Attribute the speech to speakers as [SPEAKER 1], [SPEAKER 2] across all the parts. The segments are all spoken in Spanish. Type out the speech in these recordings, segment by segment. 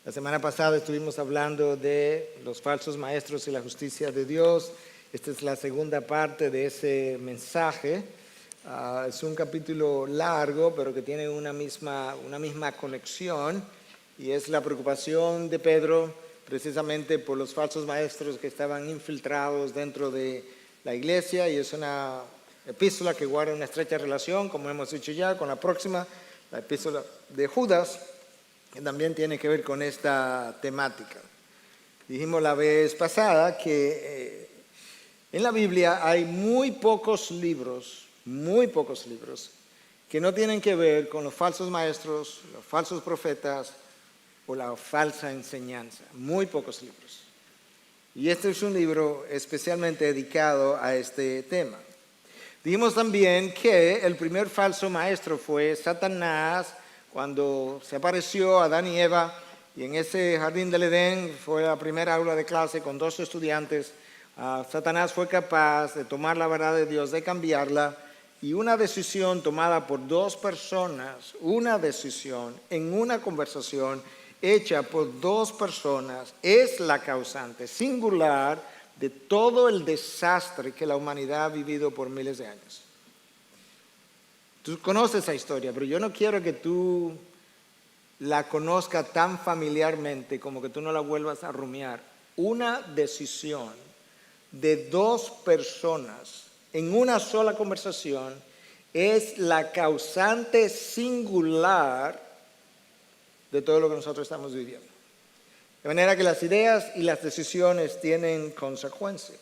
[SPEAKER 1] La semana pasada estuvimos hablando de los falsos maestros y la justicia de Dios. Esta es la segunda parte de ese mensaje. Es un capítulo largo, pero que tiene una misma conexión, y es la preocupación de Pedro precisamente por los falsos maestros que estaban infiltrados dentro de la iglesia, y es una epístola que guarda una estrecha relación, como hemos dicho ya, con la próxima, la epístola de Judas, que también tiene que ver con esta temática. Dijimos la vez pasada que en la Biblia hay muy pocos libros que no tienen que ver con los falsos maestros, los falsos profetas o la falsa enseñanza. Muy pocos libros. Y este es un libro especialmente dedicado a este tema. Dijimos también que el primer falso maestro fue Satanás, cuando se apareció a Adán y Eva, y en ese jardín del Edén fue la primera aula de clase con 2 estudiantes. Satanás fue capaz de tomar la verdad de Dios, de cambiarla, y una decisión tomada por 2 personas, una decisión en una conversación hecha por 2 personas, es la causante singular de todo el desastre que la humanidad ha vivido por miles de años. Tú conoces esa historia, pero yo no quiero que tú la conozcas tan familiarmente como que tú no la vuelvas a rumiar. Una decisión de 2 personas en una sola conversación es la causante singular de todo lo que nosotros estamos viviendo. De manera que las ideas y las decisiones tienen consecuencias.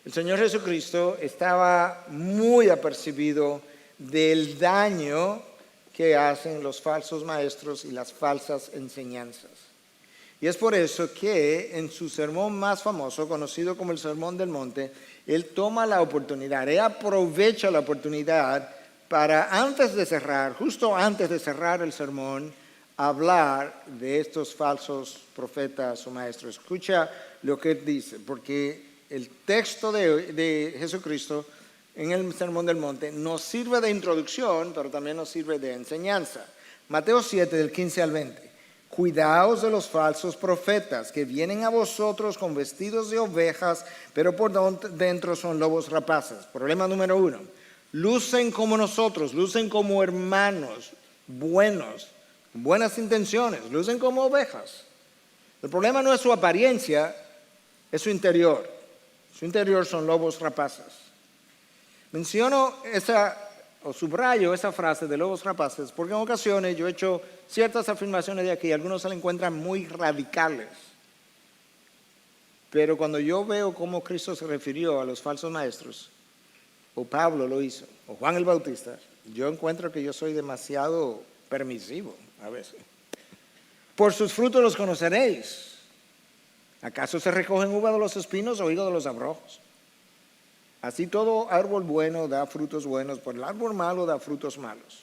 [SPEAKER 1] El Señor Jesucristo estaba muy apercibido del daño que hacen los falsos maestros y las falsas enseñanzas. Y es por eso que en su sermón más famoso, conocido como el Sermón del Monte, Él toma la oportunidad, Él aprovecha la oportunidad para justo antes de cerrar el sermón, hablar de estos falsos profetas o maestros. Escucha lo que Él dice, porque el texto de Jesucristo en el Sermón del Monte nos sirve de introducción, pero también nos sirve de enseñanza. Mateo 7, del 15 al 20. Cuidaos de los falsos profetas que vienen a vosotros con vestidos de ovejas, pero por dentro son lobos rapaces. Problema número 1. Lucen como nosotros, lucen como hermanos buenos, con buenas intenciones, lucen como ovejas. El problema no es su apariencia, es su interior. Su interior son lobos rapaces. Menciono subrayo esa frase de lobos rapaces porque en ocasiones yo he hecho ciertas afirmaciones de aquí, algunos se la encuentran muy radicales. Pero cuando yo veo cómo Cristo se refirió a los falsos maestros, o Pablo lo hizo, o Juan el Bautista, yo encuentro que yo soy demasiado permisivo a veces. Por sus frutos los conoceréis. ¿Acaso se recogen uvas de los espinos o higos de los abrojos? Así todo árbol bueno da frutos buenos, pero el árbol malo da frutos malos.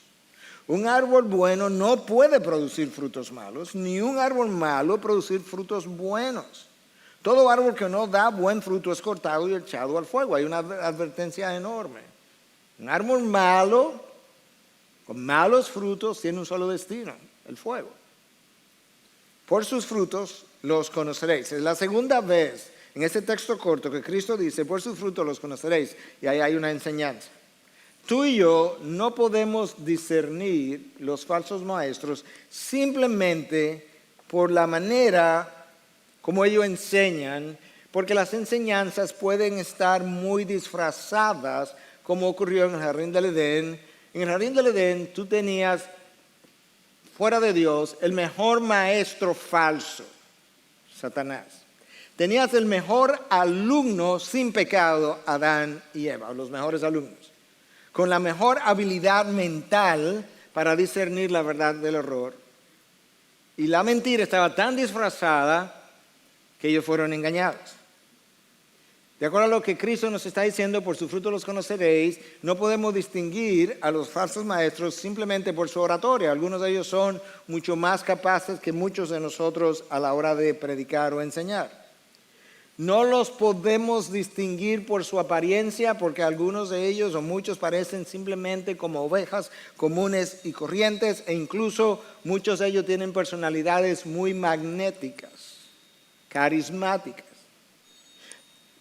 [SPEAKER 1] Un árbol bueno no puede producir frutos malos, ni un árbol malo producir frutos buenos. Todo árbol que no da buen fruto es cortado y echado al fuego. Hay una advertencia enorme. Un árbol malo, con malos frutos, tiene un solo destino, el fuego. Por sus frutos los conoceréis. Es la segunda vez en ese texto corto que Cristo dice, por sus frutos los conoceréis, y ahí hay una enseñanza. Tú y yo no podemos discernir los falsos maestros simplemente por la manera como ellos enseñan, porque las enseñanzas pueden estar muy disfrazadas, como ocurrió en el Jardín del Edén. En el Jardín del Edén tú tenías, fuera de Dios, el mejor maestro falso, Satanás. Tenías el mejor alumno sin pecado, Adán y Eva, los mejores alumnos, con la mejor habilidad mental para discernir la verdad del error. Y la mentira estaba tan disfrazada que ellos fueron engañados. De acuerdo a lo que Cristo nos está diciendo, por su fruto los conoceréis, no podemos distinguir a los falsos maestros simplemente por su oratoria. Algunos de ellos son mucho más capaces que muchos de nosotros a la hora de predicar o enseñar. No los podemos distinguir por su apariencia, porque algunos de ellos o muchos parecen simplemente como ovejas comunes y corrientes, e incluso muchos de ellos tienen personalidades muy magnéticas, carismáticas.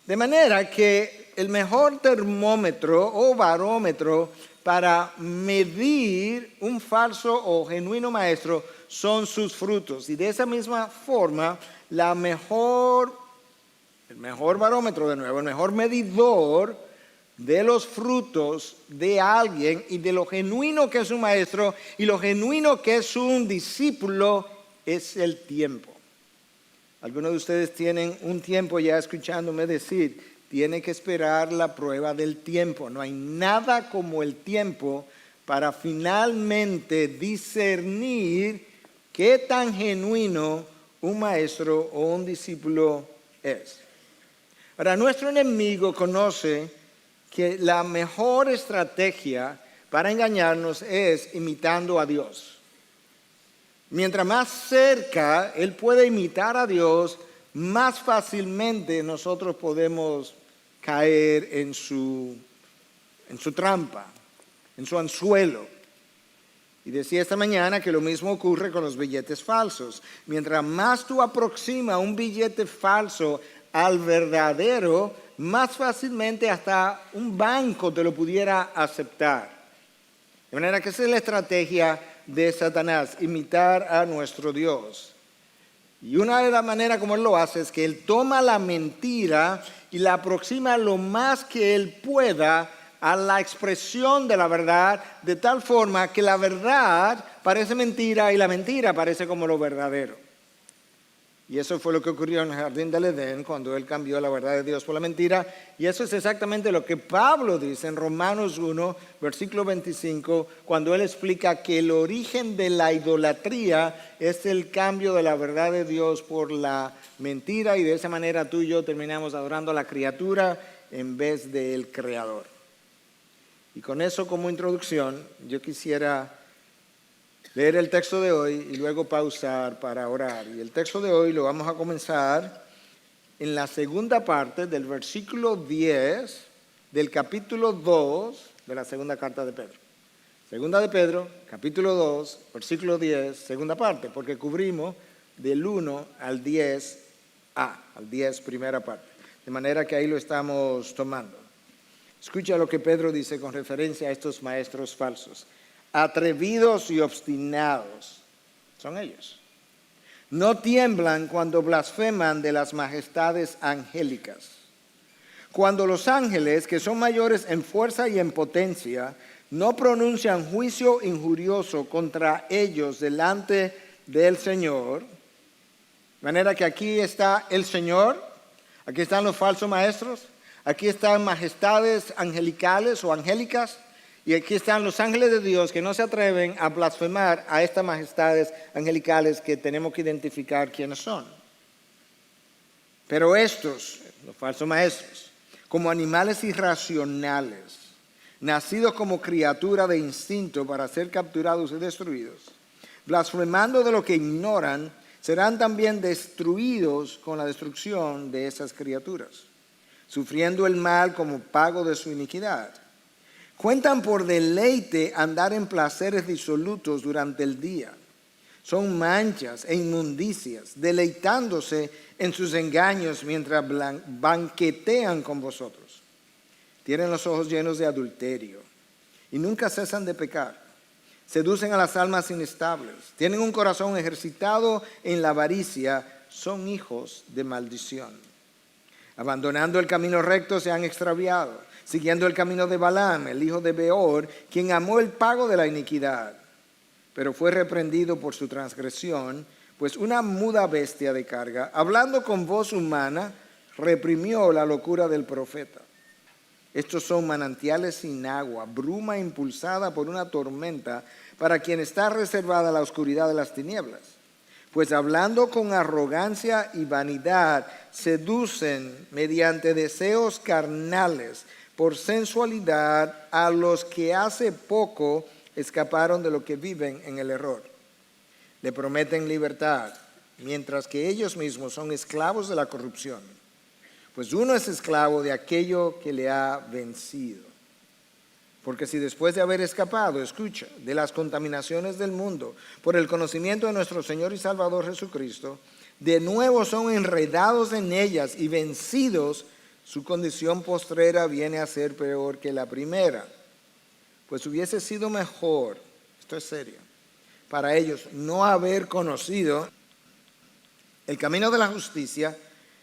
[SPEAKER 1] De manera que el mejor termómetro o barómetro para medir un falso o genuino maestro son sus frutos. Y de esa misma forma, el mejor barómetro, de nuevo, el mejor medidor de los frutos de alguien y de lo genuino que es un maestro y lo genuino que es un discípulo es el tiempo. Algunos de ustedes tienen un tiempo ya escuchándome decir, tiene que esperar la prueba del tiempo. No hay nada como el tiempo para finalmente discernir qué tan genuino un maestro o un discípulo es. Ahora, nuestro enemigo conoce que la mejor estrategia para engañarnos es imitando a Dios. Mientras más cerca Él puede imitar a Dios, más fácilmente nosotros podemos caer en su trampa, en su anzuelo. Y decía esta mañana que lo mismo ocurre con los billetes falsos. Mientras más tú aproximas un billete falso al verdadero, más fácilmente hasta un banco te lo pudiera aceptar. De manera que esa es la estrategia de Satanás, imitar a nuestro Dios. Y una de las maneras como él lo hace es que él toma la mentira y la aproxima lo más que él pueda a la expresión de la verdad, de tal forma que la verdad parece mentira y la mentira parece como lo verdadero. Y eso fue lo que ocurrió en el jardín del Edén cuando él cambió la verdad de Dios por la mentira. Y eso es exactamente lo que Pablo dice en Romanos 1, versículo 25, cuando él explica que el origen de la idolatría es el cambio de la verdad de Dios por la mentira. Y de esa manera tú y yo terminamos adorando a la criatura en vez del Creador. Y con eso como introducción, yo quisiera leer el texto de hoy y luego pausar para orar. Y el texto de hoy lo vamos a comenzar en la segunda parte del versículo 10 del capítulo 2 de la segunda carta de Pedro. Segunda de Pedro, capítulo 2, versículo 10, segunda parte, porque cubrimos del 1 al 10a, al 10 primera parte. De manera que ahí lo estamos tomando. Escucha lo que Pedro dice con referencia a estos maestros falsos. Atrevidos y obstinados son ellos. No tiemblan cuando blasfeman de las majestades angélicas. Cuando los ángeles, que son mayores en fuerza y en potencia, no pronuncian juicio injurioso contra ellos delante del Señor. De manera que aquí está el Señor, aquí están los falsos maestros, aquí están majestades angelicales o angélicas, y aquí están los ángeles de Dios que no se atreven a blasfemar a estas majestades angelicales que tenemos que identificar quiénes son. Pero estos, los falsos maestros, como animales irracionales, nacidos como criatura de instinto para ser capturados y destruidos, blasfemando de lo que ignoran, serán también destruidos con la destrucción de esas criaturas, sufriendo el mal como pago de su iniquidad. Cuentan por deleite andar en placeres disolutos durante el día. Son manchas e inmundicias, deleitándose en sus engaños mientras banquetean con vosotros. Tienen los ojos llenos de adulterio y nunca cesan de pecar. Seducen a las almas inestables. Tienen un corazón ejercitado en la avaricia. Son hijos de maldición. Abandonando el camino recto se han extraviado, siguiendo el camino de Balaam, el hijo de Beor, quien amó el pago de la iniquidad, pero fue reprendido por su transgresión, pues una muda bestia de carga, hablando con voz humana, reprimió la locura del profeta. Estos son manantiales sin agua, bruma impulsada por una tormenta, para quien está reservada la oscuridad de las tinieblas. pues hablando con arrogancia y vanidad, seducen mediante deseos carnales por sensualidad a los que hace poco escaparon de lo que viven en el error. Le prometen libertad, mientras que ellos mismos son esclavos de la corrupción. Pues uno es esclavo de aquello que le ha vencido. Porque si después de haber escapado, escucha, de las contaminaciones del mundo, por el conocimiento de nuestro Señor y Salvador Jesucristo, de nuevo son enredados en ellas y vencidos, su condición postrera viene a ser peor que la primera. Pues hubiese sido mejor, esto es serio, para ellos no haber conocido el camino de la justicia,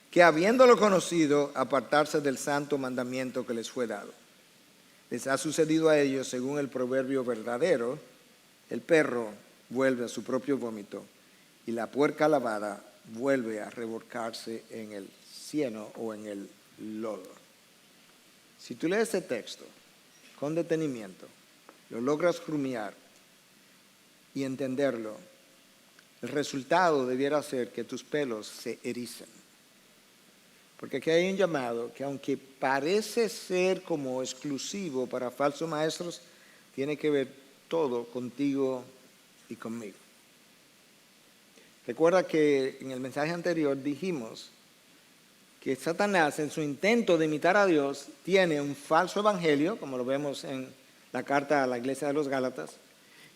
[SPEAKER 1] que habiéndolo conocido, apartarse del santo mandamiento que les fue dado. Les ha sucedido a ellos, según el proverbio verdadero, el perro vuelve a su propio vómito y la puerca lavada vuelve a revolcarse en el cieno o en el lodo. Si tú lees este texto con detenimiento, lo logras rumiar y entenderlo, el resultado debiera ser que tus pelos se ericen. Porque aquí hay un llamado que, aunque parece ser como exclusivo para falsos maestros, tiene que ver todo contigo y conmigo. Recuerda que en el mensaje anterior dijimos que Satanás, en su intento de imitar a Dios, tiene un falso evangelio, como lo vemos en la carta a la iglesia de los Gálatas,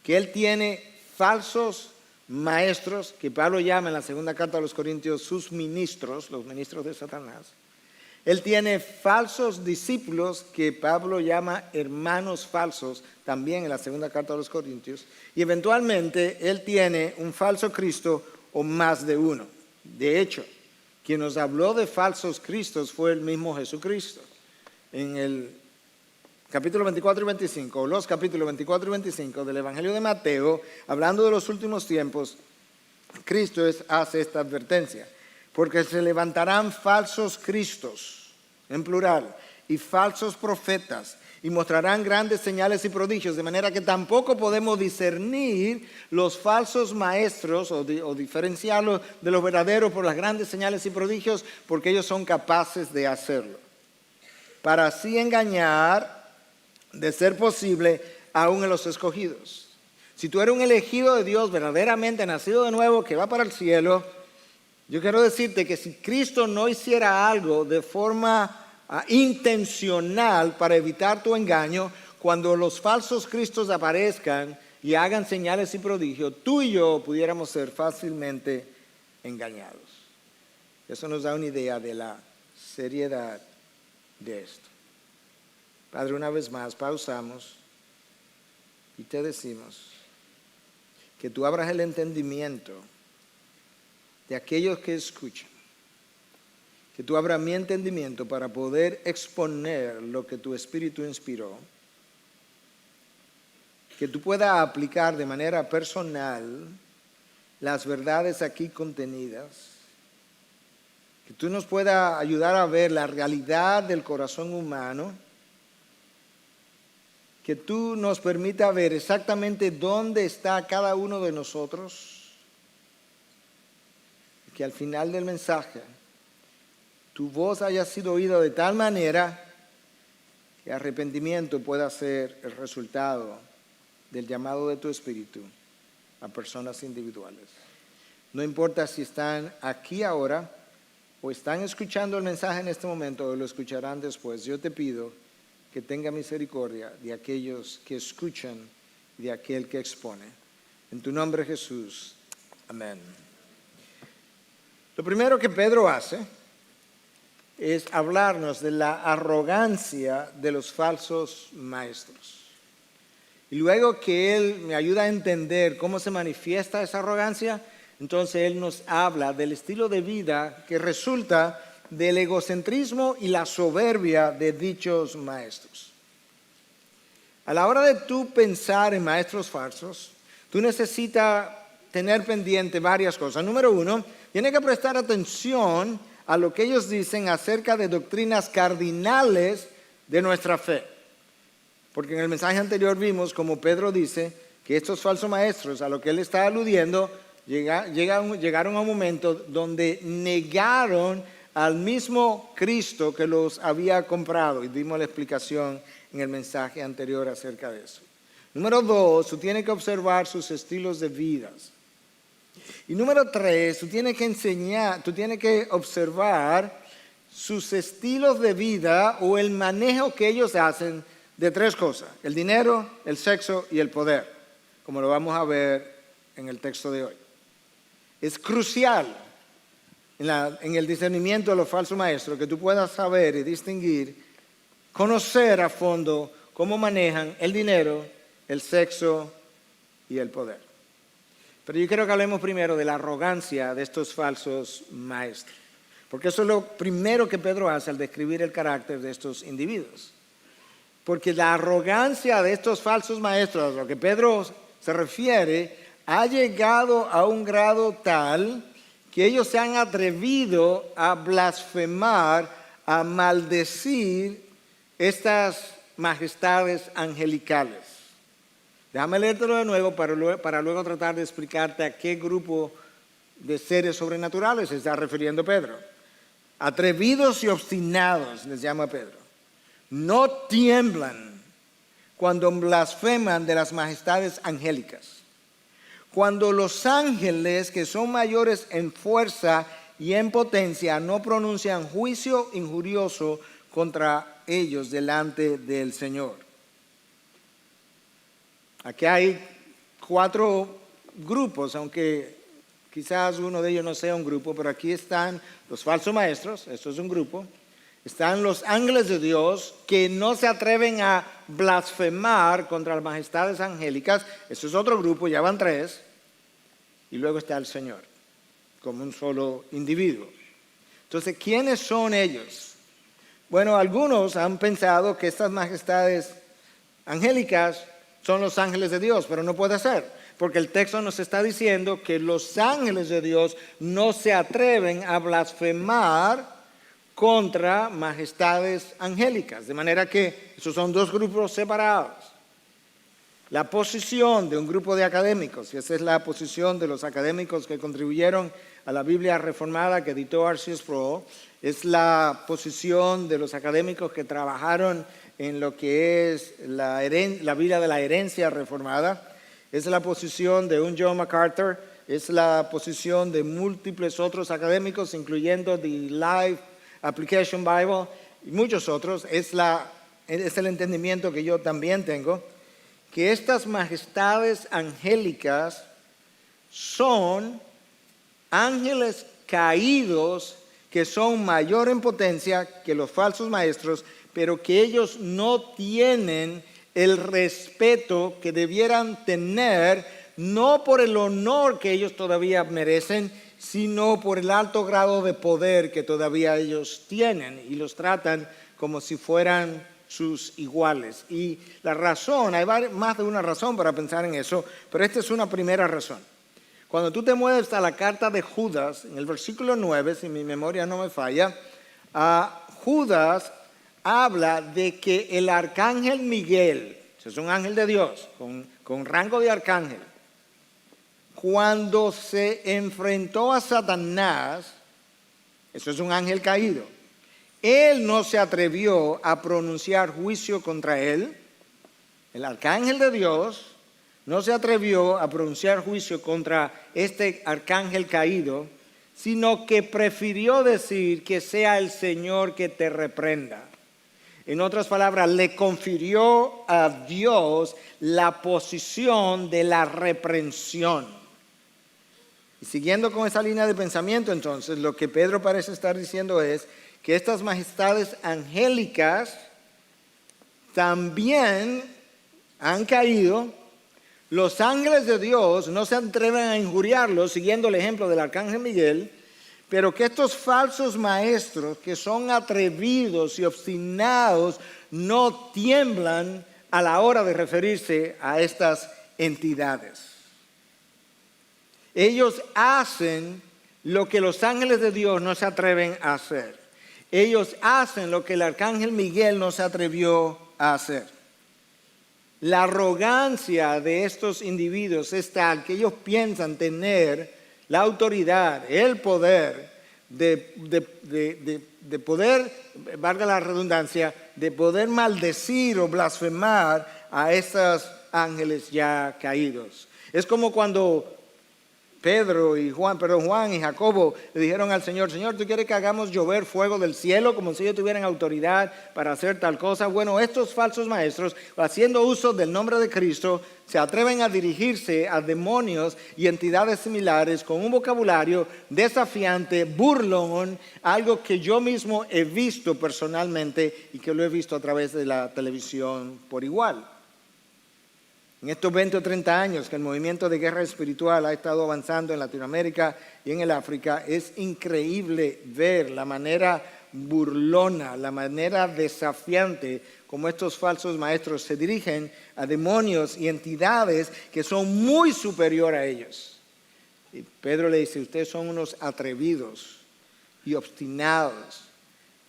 [SPEAKER 1] que él tiene falsos maestros, que Pablo llama en la segunda carta a los Corintios sus ministros, los ministros de Satanás. Él tiene falsos discípulos, que Pablo llama hermanos falsos, también en la segunda carta a los Corintios. Y eventualmente él tiene un falso Cristo o más de uno. De hecho, quien nos habló de falsos cristos fue el mismo Jesucristo. En el capítulo 24 y 25, o los capítulos 24 y 25 del Evangelio de Mateo, hablando de los últimos tiempos, Cristo hace esta advertencia. Porque se levantarán falsos cristos, en plural, y falsos profetas, y mostrarán grandes señales y prodigios, de manera que tampoco podemos discernir los falsos maestros o diferenciarlos de los verdaderos por las grandes señales y prodigios, porque ellos son capaces de hacerlo. Para así engañar, de ser posible, aún en los escogidos. Si tú eres un elegido de Dios, verdaderamente nacido de nuevo, que va para el cielo, yo quiero decirte que si Cristo no hiciera algo de forma intencional para evitar tu engaño, cuando los falsos cristos aparezcan y hagan señales y prodigios, tú y yo pudiéramos ser fácilmente engañados. Eso nos da una idea de la seriedad de esto. Padre, una vez más, pausamos y te decimos que tú abras el entendimiento de aquellos que escuchan, que tú abras mi entendimiento para poder exponer lo que tu Espíritu inspiró, que tú puedas aplicar de manera personal las verdades aquí contenidas, que tú nos puedas ayudar a ver la realidad del corazón humano, que tú nos permita ver exactamente dónde está cada uno de nosotros, y que al final del mensaje tu voz haya sido oída de tal manera que arrepentimiento pueda ser el resultado del llamado de tu Espíritu a personas individuales. No importa si están aquí ahora o están escuchando el mensaje en este momento o lo escucharán después, yo te pido que tenga misericordia de aquellos que escuchan y de aquel que expone. En tu nombre, Jesús. Amén. Lo primero que Pedro hace es hablarnos de la arrogancia de los falsos maestros. Y luego que él me ayuda a entender cómo se manifiesta esa arrogancia, entonces él nos habla del estilo de vida que resulta del egocentrismo y la soberbia de dichos maestros. A la hora de tú pensar en maestros falsos, tú necesitas tener pendiente varias cosas. Número uno, tienes que prestar atención a lo que ellos dicen acerca de doctrinas cardinales de nuestra fe. Porque en el mensaje anterior vimos como Pedro dice que estos falsos maestros, a lo que él está aludiendo, llegaron a un momento donde negaron al mismo Cristo que los había comprado, y dimos la explicación en el mensaje anterior acerca de eso. Número 2, tú tienes que observar sus estilos de vida. Y número 3, tú tienes que observar sus estilos de vida o el manejo que ellos hacen de 3 cosas: el dinero, el sexo y el poder, como lo vamos a ver en el texto de hoy. Es crucial en el discernimiento de los falsos maestros que tú puedas saber y distinguir, conocer a fondo cómo manejan el dinero, el sexo y el poder. Pero yo quiero que hablemos primero de la arrogancia de estos falsos maestros, porque eso es lo primero que Pedro hace al describir el carácter de estos individuos. Porque la arrogancia de estos falsos maestros, a lo que Pedro se refiere, ha llegado a un grado tal que ellos se han atrevido a blasfemar, a maldecir estas majestades angelicales. Déjame leértelo de nuevo para luego tratar de explicarte a qué grupo de seres sobrenaturales se está refiriendo Pedro. Atrevidos y obstinados les llama Pedro. No tiemblan cuando blasfeman de las majestades angélicas. Cuando los ángeles, que son mayores en fuerza y en potencia, no pronuncian juicio injurioso contra ellos delante del Señor. Aquí hay 4 grupos, aunque quizás uno de ellos no sea un grupo, pero aquí están los falsos maestros, esto es un grupo. Están los ángeles de Dios que no se atreven a blasfemar contra las majestades angélicas, eso es otro grupo, ya van 3. Y luego está el Señor, como un solo individuo. Entonces, ¿quiénes son ellos? Bueno, algunos han pensado que estas majestades angélicas son los ángeles de Dios, pero no puede ser, porque el texto nos está diciendo que los ángeles de Dios no se atreven a blasfemar contra majestades angélicas, de manera que esos son 2 grupos separados. La posición de un grupo de académicos, y esa es la posición de los académicos que contribuyeron a la Biblia reformada que editó R.C. Sproul, es la posición de los académicos que trabajaron en lo que es la Biblia de la herencia reformada, es la posición de un John MacArthur, es la posición de múltiples otros académicos, incluyendo The Life Application Bible y muchos otros. Es el entendimiento que yo también tengo, que estas majestades angélicas son ángeles caídos que son mayor en potencia que los falsos maestros, pero que ellos no tienen el respeto que debieran tener, no por el honor que ellos todavía merecen, sino por el alto grado de poder que todavía ellos tienen, y los tratan como si fueran sus iguales. Y la razón, hay más de una razón para pensar en eso, pero esta es una primera razón. Cuando tú te mueves a la carta de Judas, en el versículo 9, si mi memoria no me falla, Judas habla de que el arcángel Miguel, es un ángel de Dios, con rango de arcángel, cuando se enfrentó a Satanás, eso es un ángel caído, él no se atrevió a pronunciar juicio contra él. El arcángel de Dios no se atrevió a pronunciar juicio contra este arcángel caído, sino que prefirió decir que sea el Señor que te reprenda. En otras palabras, le confirió a Dios la posición de la reprensión. Y siguiendo con esa línea de pensamiento, entonces, lo que Pedro parece estar diciendo es que estas majestades angélicas también han caído. Los ángeles de Dios no se atreven a injuriarlos, siguiendo el ejemplo del arcángel Miguel, pero que estos falsos maestros, que son atrevidos y obstinados, no tiemblan a la hora de referirse a estas entidades. Ellos hacen lo que los ángeles de Dios no se atreven a hacer. Ellos hacen lo que el arcángel Miguel no se atrevió a hacer. La arrogancia de estos individuos es tal que ellos piensan tener la autoridad, el poder de poder, valga la redundancia, de poder maldecir o blasfemar a esos ángeles ya caídos. Es como cuando Juan y Jacobo le dijeron al Señor: Señor, ¿tú quieres que hagamos llover fuego del cielo como si ellos tuvieran autoridad para hacer tal cosa? Bueno, estos falsos maestros, haciendo uso del nombre de Cristo, se atreven a dirigirse a demonios y entidades similares con un vocabulario desafiante, burlón, algo que yo mismo he visto personalmente y que lo he visto a través de la televisión por igual. En estos 20 o 30 años que el movimiento de guerra espiritual ha estado avanzando en Latinoamérica y en el África, es increíble ver la manera burlona, la manera desafiante como estos falsos maestros se dirigen a demonios y entidades que son muy superiores a ellos. Y Pedro le dice: ustedes son unos atrevidos y obstinados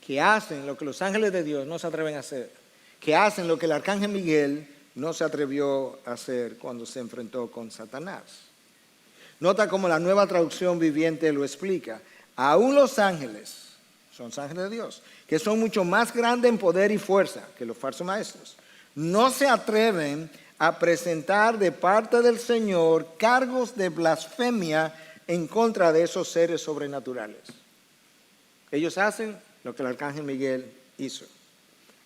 [SPEAKER 1] que hacen lo que los ángeles de Dios no se atreven a hacer, que hacen lo que el arcángel Miguel no se atrevió a hacer cuando se enfrentó con Satanás. Nota cómo la Nueva Traducción Viviente lo explica. Aún los ángeles, son ángeles de Dios, que son mucho más grandes en poder y fuerza que los falsos maestros, no se atreven a presentar de parte del Señor cargos de blasfemia en contra de esos seres sobrenaturales. Ellos hacen lo que el arcángel Miguel hizo.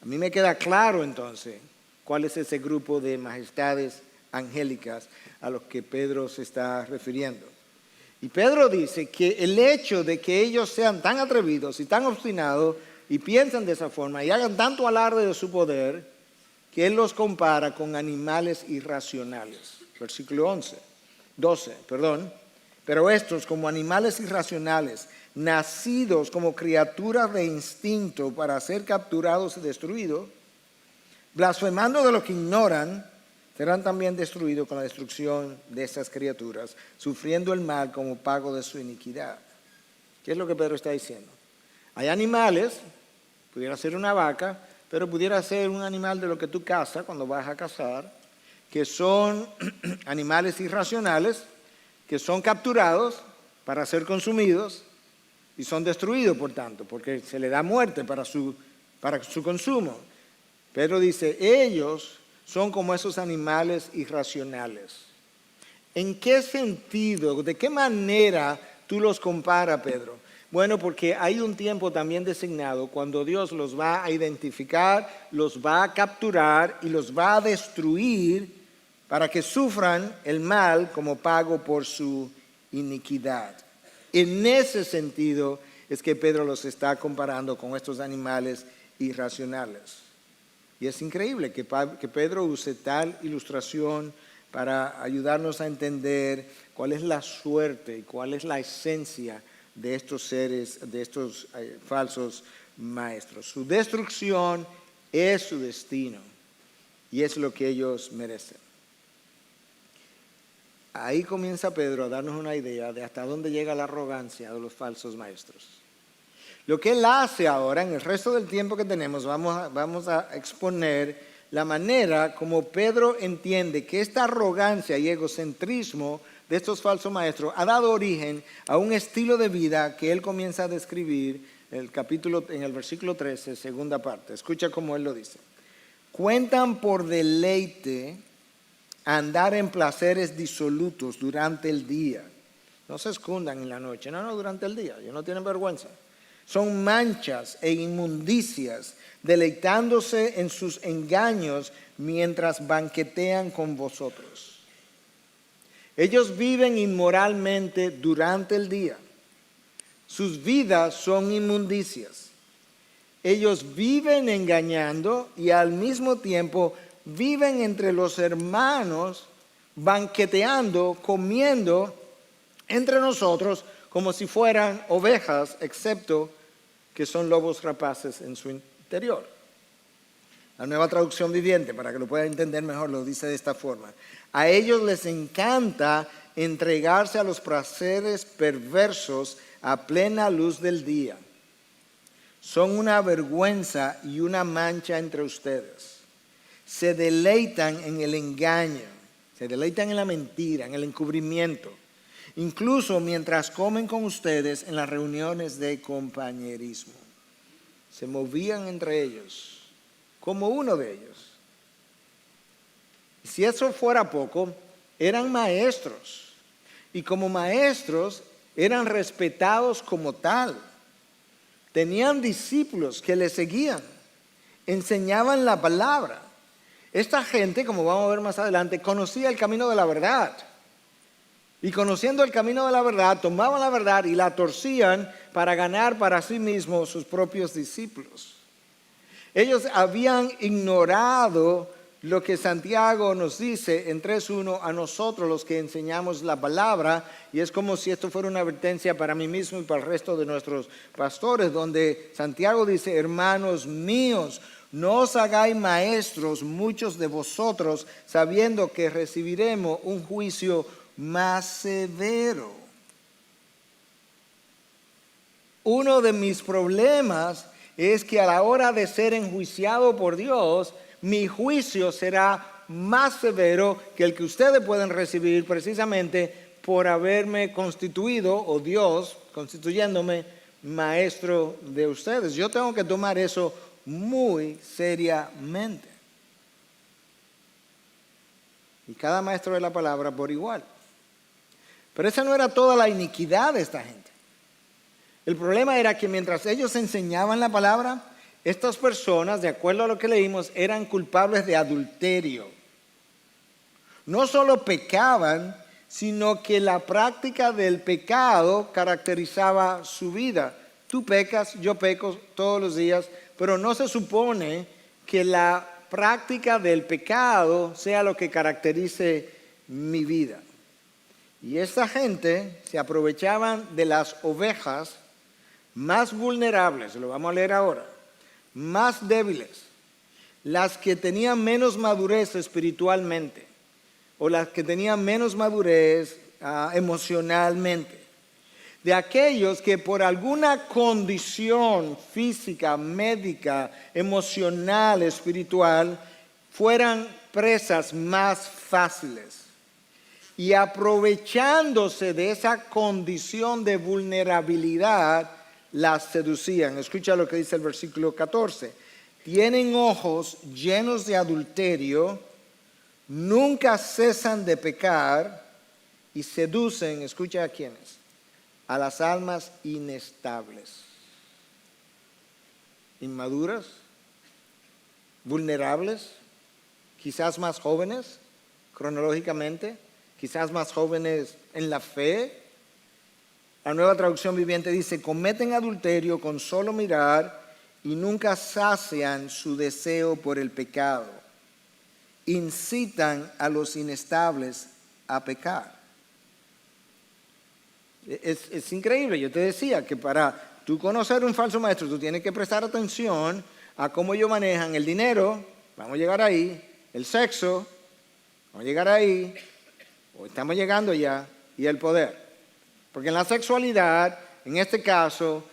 [SPEAKER 1] A mí me queda claro entonces cuál es ese grupo de majestades angélicas a los que Pedro se está refiriendo. Y Pedro dice que el hecho de que ellos sean tan atrevidos y tan obstinados y piensan de esa forma y hagan tanto alarde de su poder, que él los compara con animales irracionales. Versículo 12. Pero estos, como animales irracionales, nacidos como criaturas de instinto para ser capturados y destruidos, blasfemando de lo que ignoran, serán también destruidos con la destrucción de esas criaturas, sufriendo el mal como pago de su iniquidad. ¿Qué es lo que Pedro está diciendo? Hay animales, pudiera ser una vaca, pero pudiera ser un animal de lo que tú cazas cuando vas a cazar, que son animales irracionales, que son capturados para ser consumidos y son destruidos, por tanto, porque se le da muerte para su consumo. Pedro dice: ellos son como esos animales irracionales. ¿En qué sentido, de qué manera tú los comparas, Pedro? Bueno, porque hay un tiempo también designado cuando Dios los va a identificar, los va a capturar y los va a destruir para que sufran el mal como pago por su iniquidad. En ese sentido es que Pedro los está comparando con estos animales irracionales. Y es increíble que Pedro use tal ilustración para ayudarnos a entender cuál es la suerte y cuál es la esencia de estos seres, de estos falsos maestros. Su destrucción es su destino y es lo que ellos merecen. Ahí comienza Pedro a darnos una idea de hasta dónde llega la arrogancia de los falsos maestros. Lo que él hace ahora, en el resto del tiempo que tenemos, vamos a exponer la manera como Pedro entiende que esta arrogancia y egocentrismo de estos falsos maestros ha dado origen a un estilo de vida que él comienza a describir en el versículo 13, segunda parte. Escucha cómo él lo dice. Cuentan por deleite andar en placeres disolutos durante el día. No se escondan en la noche, no, durante el día, ellos no tienen vergüenza. Son manchas e inmundicias, deleitándose en sus engaños mientras banquetean con vosotros. Ellos viven inmoralmente durante el día. Sus vidas son inmundicias. Ellos viven engañando y al mismo tiempo viven entre los hermanos, banqueteando, comiendo entre nosotros como si fueran ovejas, excepto que son lobos rapaces en su interior. La Nueva Traducción Viviente, para que lo puedan entender mejor, lo dice de esta forma. A ellos les encanta entregarse a los placeres perversos a plena luz del día. Son una vergüenza y una mancha entre ustedes. Se deleitan en el engaño, se deleitan en la mentira, en el encubrimiento. incluso mientras comen con ustedes en las reuniones de compañerismo. Se movían entre ellos, como uno de ellos. Si eso fuera poco, eran maestros. Y como maestros, eran respetados como tal. Tenían discípulos que les seguían. Enseñaban la palabra. Esta gente, como vamos a ver más adelante, conocía el camino de la verdad. Y conociendo el camino de la verdad, tomaban la verdad y la torcían para ganar para sí mismos sus propios discípulos. Ellos habían ignorado lo que Santiago nos dice en 3:1 a nosotros los que enseñamos la palabra, y es como si esto fuera una advertencia para mí mismo y para el resto de nuestros pastores, donde Santiago dice: hermanos míos, no os hagáis maestros muchos de vosotros, sabiendo que recibiremos un juicio más severo. Uno de mis problemas es que a la hora de ser enjuiciado por Dios, mi juicio será más severo que el que ustedes pueden recibir precisamente por haberme constituido, o Dios constituyéndome maestro de ustedes. Yo tengo que tomar eso muy seriamente. Y cada maestro de la palabra por igual. Pero esa no era toda la iniquidad de esta gente. El problema era que mientras ellos enseñaban la palabra, estas personas, de acuerdo a lo que leímos, eran culpables de adulterio. No solo pecaban, sino que la práctica del pecado caracterizaba su vida. Tú pecas, yo peco todos los días, pero no se supone que la práctica del pecado sea lo que caracterice mi vida. Y esta gente se aprovechaban de las ovejas más vulnerables, lo vamos a leer ahora, más débiles, las que tenían menos madurez espiritualmente o las que tenían menos madurez emocionalmente, de aquellos que por alguna condición física, médica, emocional, espiritual, fueran presas más fáciles. Y aprovechándose de esa condición de vulnerabilidad, las seducían. Escucha lo que dice el versículo 14. Tienen ojos llenos de adulterio, nunca cesan de pecar y seducen, escucha a quiénes, a las almas inestables, inmaduras, vulnerables, quizás más jóvenes cronológicamente, quizás más jóvenes en la fe. La Nueva Traducción Viviente dice: cometen adulterio con solo mirar y nunca sacian su deseo por el pecado. Incitan a los inestables a pecar. Es increíble. Yo te decía que para tú conocer un falso maestro, tú tienes que prestar atención a cómo ellos manejan el dinero, vamos a llegar ahí, el sexo, vamos a llegar ahí, o estamos llegando ya, y el poder. Porque en la sexualidad, en este caso,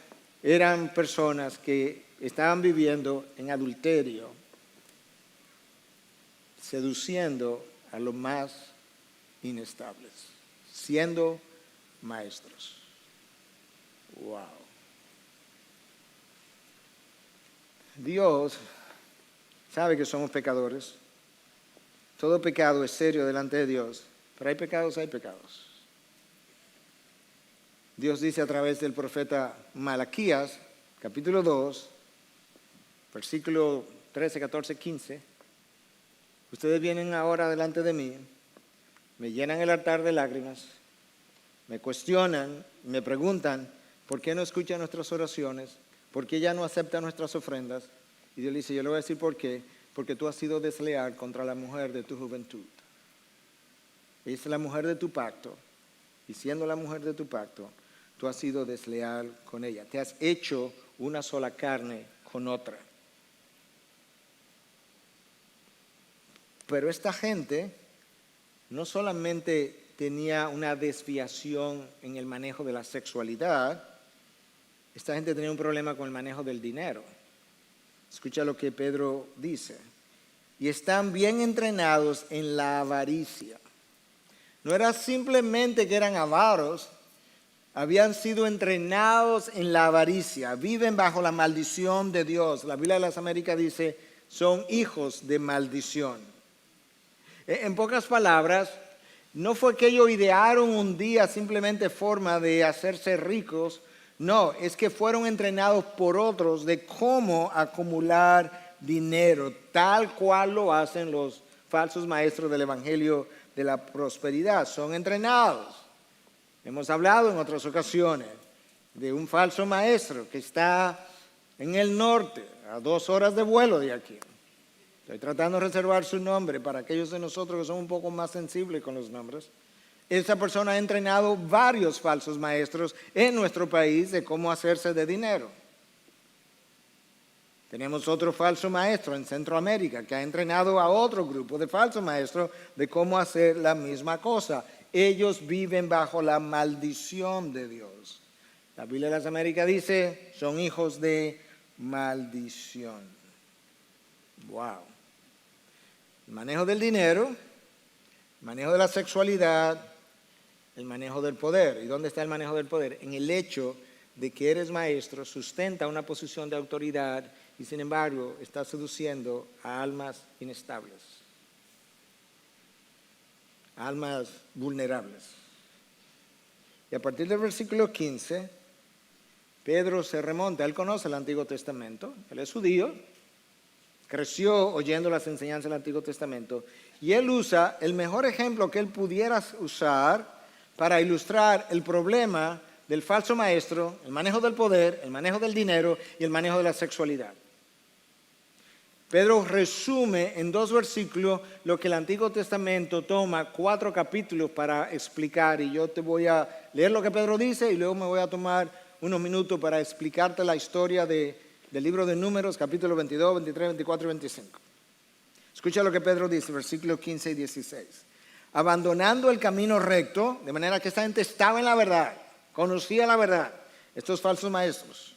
[SPEAKER 1] eran personas que estaban viviendo en adulterio, seduciendo a los más inestables, siendo maestros. Wow. Dios sabe que somos pecadores. Todo pecado es serio delante de Dios, pero hay pecados. Dios dice a través del profeta Malaquías, capítulo 2, versículo 13, 14, 15. Ustedes vienen ahora delante de mí, me llenan el altar de lágrimas, me cuestionan, me preguntan por qué no escuchan nuestras oraciones, por qué ya no aceptan nuestras ofrendas. Y Dios le dice: yo le voy a decir por qué. Porque tú has sido desleal contra la mujer de tu juventud. Es la mujer de tu pacto. Y siendo la mujer de tu pacto, tú has sido desleal con ella. Te has hecho una sola carne con otra. Pero esta gente no solamente tenía una desviación en el manejo de la sexualidad, esta gente tenía un problema con el manejo del dinero. Escucha lo que Pedro dice. Y están bien entrenados en la avaricia. No era simplemente que eran avaros, habían sido entrenados en la avaricia, viven bajo la maldición de Dios. La Biblia de las Américas dice, son hijos de maldición. En pocas palabras, no fue que ellos idearon un día simplemente forma de hacerse ricos, no, es que fueron entrenados por otros de cómo acumular dinero, tal cual lo hacen los falsos maestros del Evangelio de la prosperidad. Son entrenados. Hemos hablado en otras ocasiones de un falso maestro que está en el norte, a 2 horas de vuelo de aquí. Estoy tratando de reservar su nombre para aquellos de nosotros que son un poco más sensibles con los nombres. Esa persona ha entrenado varios falsos maestros en nuestro país de cómo hacerse de dinero. Tenemos otro falso maestro en Centroamérica que ha entrenado a otro grupo de falsos maestros de cómo hacer la misma cosa. Ellos viven bajo la maldición de Dios. La Biblia de las Américas dice, son hijos de maldición. Wow. El manejo del dinero, el manejo de la sexualidad, el manejo del poder. ¿Y dónde está el manejo del poder? En el hecho de que eres maestro, sustenta una posición de autoridad y sin embargo está seduciendo a almas inestables, almas vulnerables. Y a partir del versículo 15, Pedro se remonta, él conoce el Antiguo Testamento, él es judío, creció oyendo las enseñanzas del Antiguo Testamento y él usa el mejor ejemplo que él pudiera usar para ilustrar el problema del falso maestro, el manejo del poder, el manejo del dinero y el manejo de la sexualidad. Pedro resume en 2 versículos lo que el Antiguo Testamento toma 4 capítulos para explicar, y yo te voy a leer lo que Pedro dice y luego me voy a tomar unos minutos para explicarte la historia del libro de Números, capítulo 22, 23, 24 y 25. Escucha lo que Pedro dice, versículos 15 y 16. Abandonando el camino recto, de manera que esta gente estaba en la verdad, conocía la verdad, estos falsos maestros.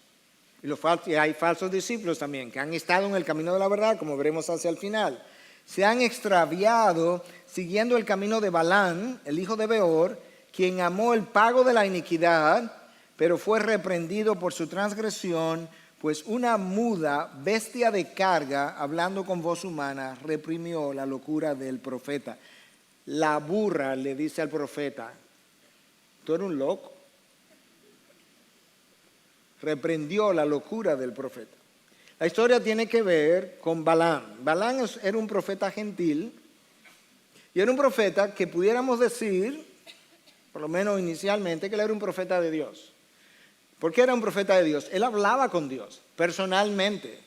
[SPEAKER 1] Y hay falsos discípulos también que han estado en el camino de la verdad, como veremos hacia el final. Se han extraviado siguiendo el camino de Balán, el hijo de Beor, quien amó el pago de la iniquidad, pero fue reprendido por su transgresión, pues una muda bestia de carga, hablando con voz humana, reprimió la locura del profeta. La burra le dice al profeta, tú eres un loco. Reprendió la locura del profeta. La historia tiene que ver con Balán. Balán era un profeta gentil y era un profeta que pudiéramos decir, por lo menos inicialmente, que él era un profeta de Dios. ¿Por qué era un profeta de Dios? Él hablaba con Dios personalmente.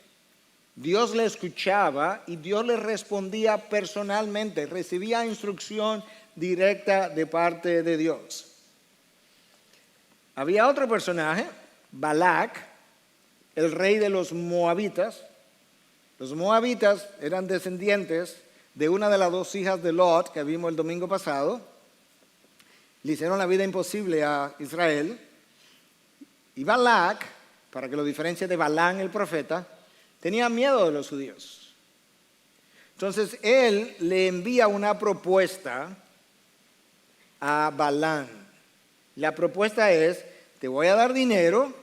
[SPEAKER 1] Dios le escuchaba y Dios le respondía personalmente. Recibía instrucción directa de parte de Dios. Había otro personaje, Balac, el rey de los moabitas. Los moabitas eran descendientes de una de las 2 hijas de Lot que vimos el domingo pasado. Le hicieron la vida imposible a Israel. Y Balac, para que lo diferencie de Balán el profeta, tenía miedo de los judíos. Entonces él le envía una propuesta a Balán. La propuesta es, te voy a dar dinero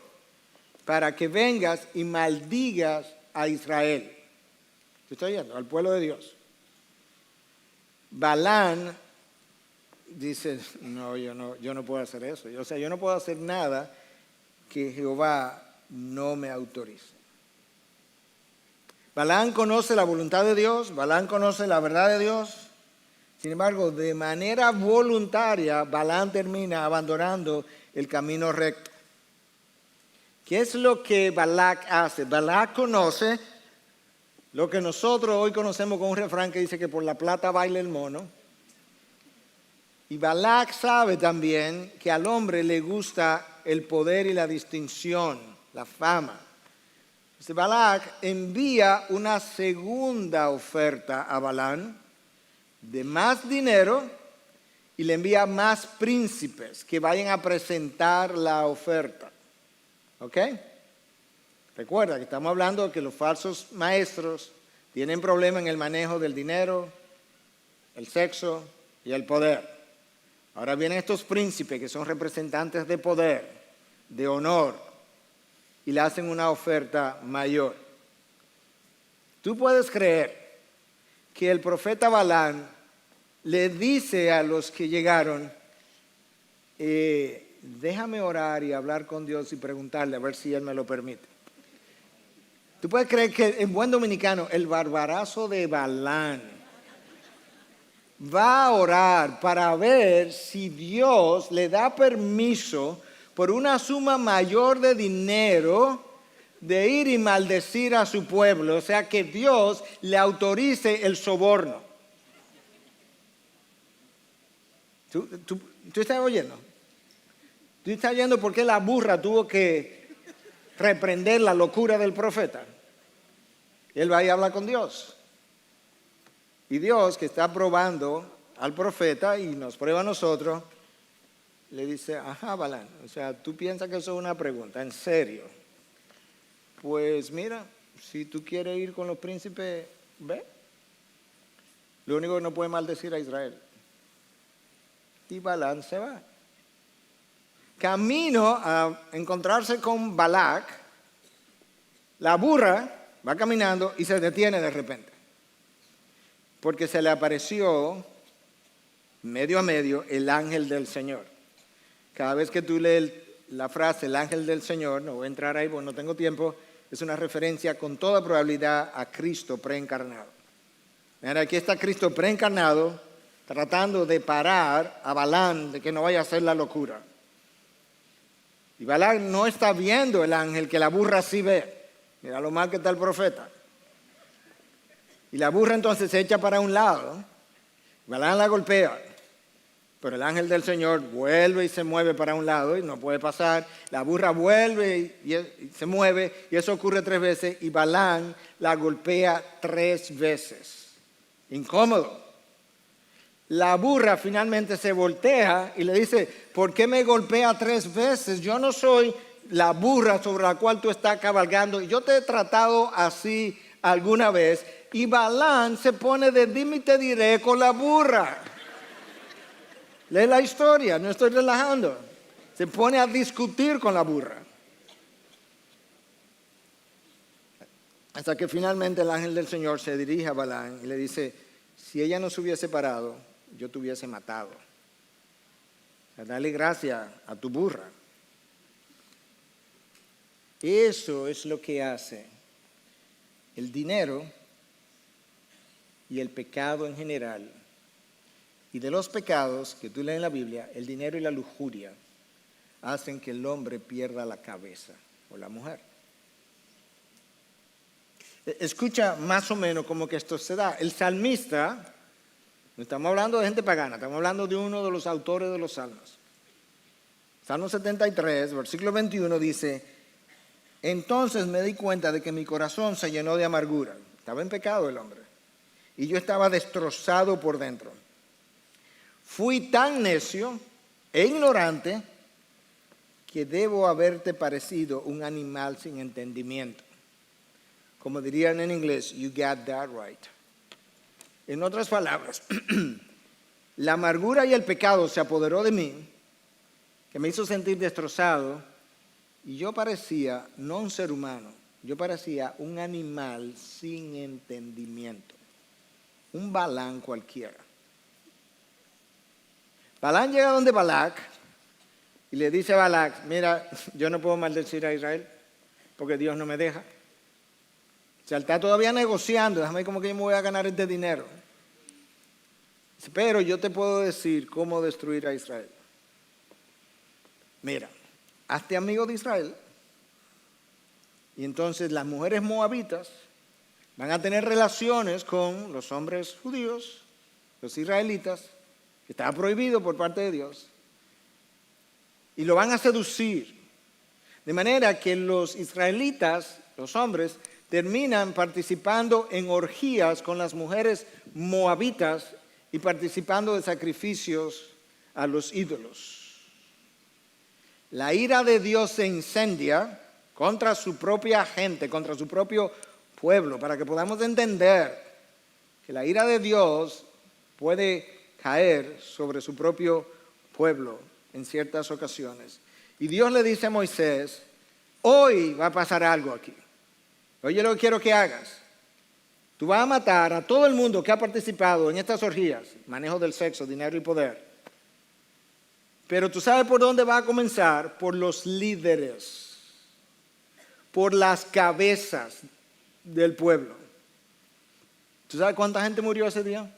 [SPEAKER 1] para que vengas y maldigas a Israel. ¿Te estoy oyendo? Al pueblo de Dios. Balán dice, no, yo no puedo hacer eso. O sea, yo no puedo hacer nada que Jehová no me autorice. Balán conoce la voluntad de Dios, Balán conoce la verdad de Dios. Sin embargo, de manera voluntaria, Balán termina abandonando el camino recto. ¿Qué es lo que Balac hace? Balac conoce lo que nosotros hoy conocemos con un refrán que dice que por la plata baila el mono. Y Balac sabe también que al hombre le gusta el poder y la distinción, la fama. Entonces Balac envía una segunda oferta a Balán de más dinero y le envía más príncipes que vayan a presentar la oferta. ¿Ok? Recuerda que estamos hablando de que los falsos maestros tienen problemas en el manejo del dinero, el sexo y el poder. Ahora vienen estos príncipes que son representantes de poder, de honor, y le hacen una oferta mayor. Tú puedes creer que el profeta Balaam le dice a los que llegaron, déjame orar y hablar con Dios y preguntarle a ver si Él me lo permite. Tú puedes creer que en buen dominicano el barbarazo de Balaam va a orar para ver si Dios le da permiso por una suma mayor de dinero de ir y maldecir a su pueblo. O sea, que Dios le autorice el soborno. ¿Tú estás oyendo? ¿Tú estás oyendo por qué la burra tuvo que reprender la locura del profeta? Él va y habla con Dios. Y Dios, que está probando al profeta y nos prueba a nosotros, le dice, ajá, Balaam, o sea, tú piensas que eso es una pregunta, ¿en serio? Pues mira, si tú quieres ir con los príncipes, ve. Lo único que no puede maldecir a Israel. Y Balaam se va. Camino a encontrarse con Balac, la burra va caminando y se detiene de repente. Porque se le apareció medio a medio el ángel del Señor. Cada vez que tú lees la frase el ángel del Señor, no voy a entrar ahí porque no tengo tiempo, es una referencia con toda probabilidad a Cristo preencarnado. Mira, aquí está Cristo preencarnado tratando de parar a Balaam de que no vaya a hacer la locura. Y Balaam no está viendo el ángel que la burra sí ve. Mira lo mal que está el profeta. Y la burra entonces se echa para un lado. Balaam la golpea. Pero el ángel del Señor vuelve y se mueve para un lado y no puede pasar. La burra vuelve y se mueve y eso ocurre 3 veces y Balaam la golpea 3 veces. Incómodo. La burra finalmente se voltea y le dice, ¿por qué me golpea 3 veces? Yo no soy la burra sobre la cual tú estás cabalgando. Yo te he tratado así alguna vez. Y Balaam se pone de dime y te diré con la burra. Lee la historia, no estoy relajando. Se pone a discutir con la burra. Hasta que finalmente el ángel del Señor se dirige a Balaam y le dice, si ella no se hubiese parado, yo te hubiese matado. Dale gracias a tu burra. Eso es lo que hace el dinero y el pecado en general. Y de los pecados que tú lees en la Biblia, el dinero y la lujuria hacen que el hombre pierda la cabeza o la mujer. Escucha más o menos cómo que esto se da. El salmista, no estamos hablando de gente pagana, estamos hablando de uno de los autores de los salmos. Salmo 73, versículo 21 dice, entonces me di cuenta de que mi corazón se llenó de amargura. Estaba en pecado el hombre. Y yo estaba destrozado por dentro. Fui tan necio e ignorante que debo haberte parecido un animal sin entendimiento. Como dirían en inglés, you got that right. En otras palabras, la amargura y el pecado se apoderó de mí, que me hizo sentir destrozado, y yo parecía no un ser humano, yo parecía un animal sin entendimiento, un Balaam cualquiera. Balaam llega donde Balac y le dice a Balac, mira, yo no puedo maldecir a Israel porque Dios no me deja. O sea, él está todavía negociando, déjame ver cómo que yo me voy a ganar este dinero. Pero yo te puedo decir cómo destruir a Israel. Mira, hazte amigo de Israel y entonces las mujeres moabitas van a tener relaciones con los hombres judíos, los israelitas, que estaba prohibido por parte de Dios, y lo van a seducir. De manera que los israelitas, los hombres, terminan participando en orgías con las mujeres moabitas y participando de sacrificios a los ídolos. La ira de Dios se incendia contra su propia gente, contra su propio pueblo, para que podamos entender que la ira de Dios puede caer sobre su propio pueblo en ciertas ocasiones. Y Dios le dice a Moisés, hoy va a pasar algo aquí. Oye, lo que quiero que hagas. Tú vas a matar a todo el mundo que ha participado en estas orgías, manejo del sexo, dinero y poder. Pero tú sabes por dónde va a comenzar, por los líderes, por las cabezas del pueblo. ¿Tú sabes cuánta gente murió ese día?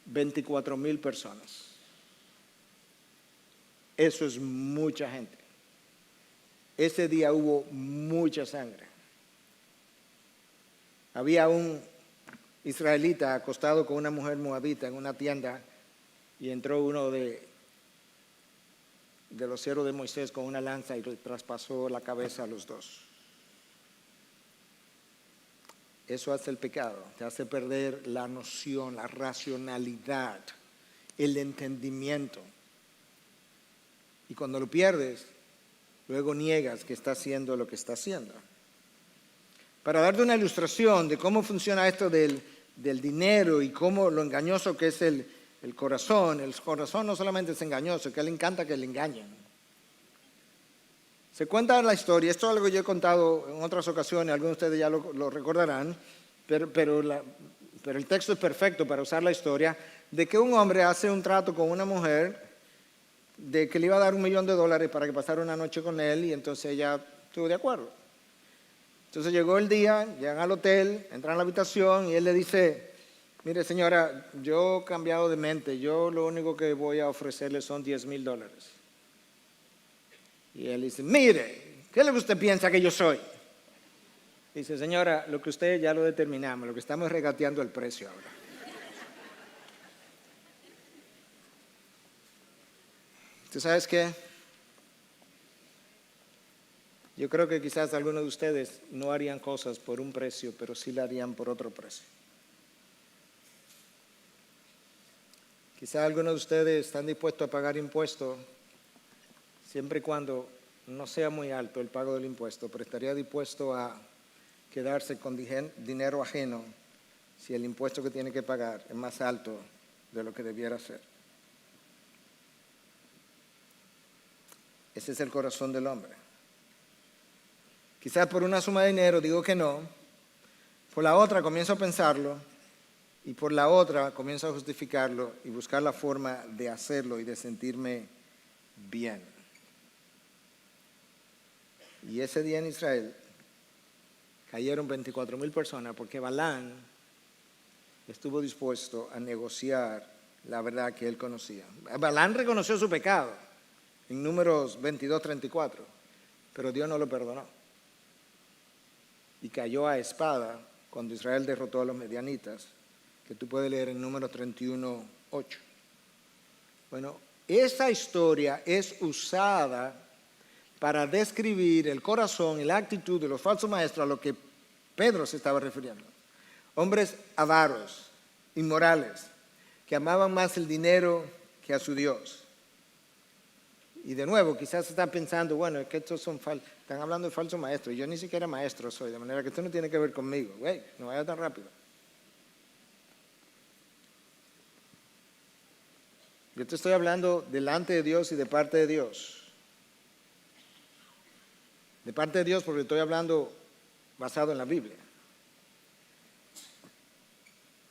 [SPEAKER 1] 24,000 personas. Eso es mucha gente. Ese día hubo mucha sangre. Había un israelita acostado con una mujer moabita en una tienda y entró uno de los siervos de Moisés con una lanza y le traspasó la cabeza a los dos. Eso hace el pecado, te hace perder la noción, la racionalidad, el entendimiento. Y cuando lo pierdes, luego niegas que está haciendo lo que está haciendo. Para darte una ilustración de cómo funciona esto del dinero y cómo lo engañoso que es el corazón no solamente es engañoso, es que le encanta que le engañen. Se cuenta la historia, esto es algo que yo he contado en otras ocasiones, algunos de ustedes ya lo recordarán, pero el texto es perfecto para usar la historia, de que un hombre hace un trato con una mujer de que le iba a dar $1 millón para que pasara una noche con él y entonces ella estuvo de acuerdo. Entonces llegó el día, llegan al hotel, entran a la habitación y él le dice, mire señora, yo he cambiado de mente, yo lo único que voy a ofrecerle son $10,000. Y él dice, mire, ¿qué es lo que usted piensa que yo soy? Dice, señora, lo que usted ya lo determinamos, lo que estamos es regateando el precio ahora. ¿Tú sabes qué? Yo creo que quizás algunos de ustedes no harían cosas por un precio, pero sí la harían por otro precio. Quizás algunos de ustedes están dispuestos a pagar impuestos siempre y cuando no sea muy alto el pago del impuesto, pero estaría dispuesto a quedarse con dinero ajeno si el impuesto que tiene que pagar es más alto de lo que debiera ser. Ese es el corazón del hombre. Quizás por una suma de dinero digo que no, por la otra comienzo a pensarlo y por la otra comienzo a justificarlo y buscar la forma de hacerlo y de sentirme bien. Y ese día en Israel cayeron 24,000 personas porque Balán estuvo dispuesto a negociar la verdad que él conocía. Balán reconoció su pecado en Números 22:34, pero Dios no lo perdonó. Y cayó a espada cuando Israel derrotó a los medianitas, que tú puedes leer en Números 31:8. Bueno, esa historia es usada para describir el corazón y la actitud de los falsos maestros a lo que Pedro se estaba refiriendo. Hombres avaros, inmorales, que amaban más el dinero que a su Dios. Y de nuevo, quizás están pensando, bueno, es que estos están hablando de falsos maestros. Yo ni siquiera maestro soy, de manera que esto no tiene que ver conmigo. Güey, no vaya tan rápido. Yo te estoy hablando delante de Dios y de parte de Dios. De parte de Dios porque estoy hablando basado en la Biblia.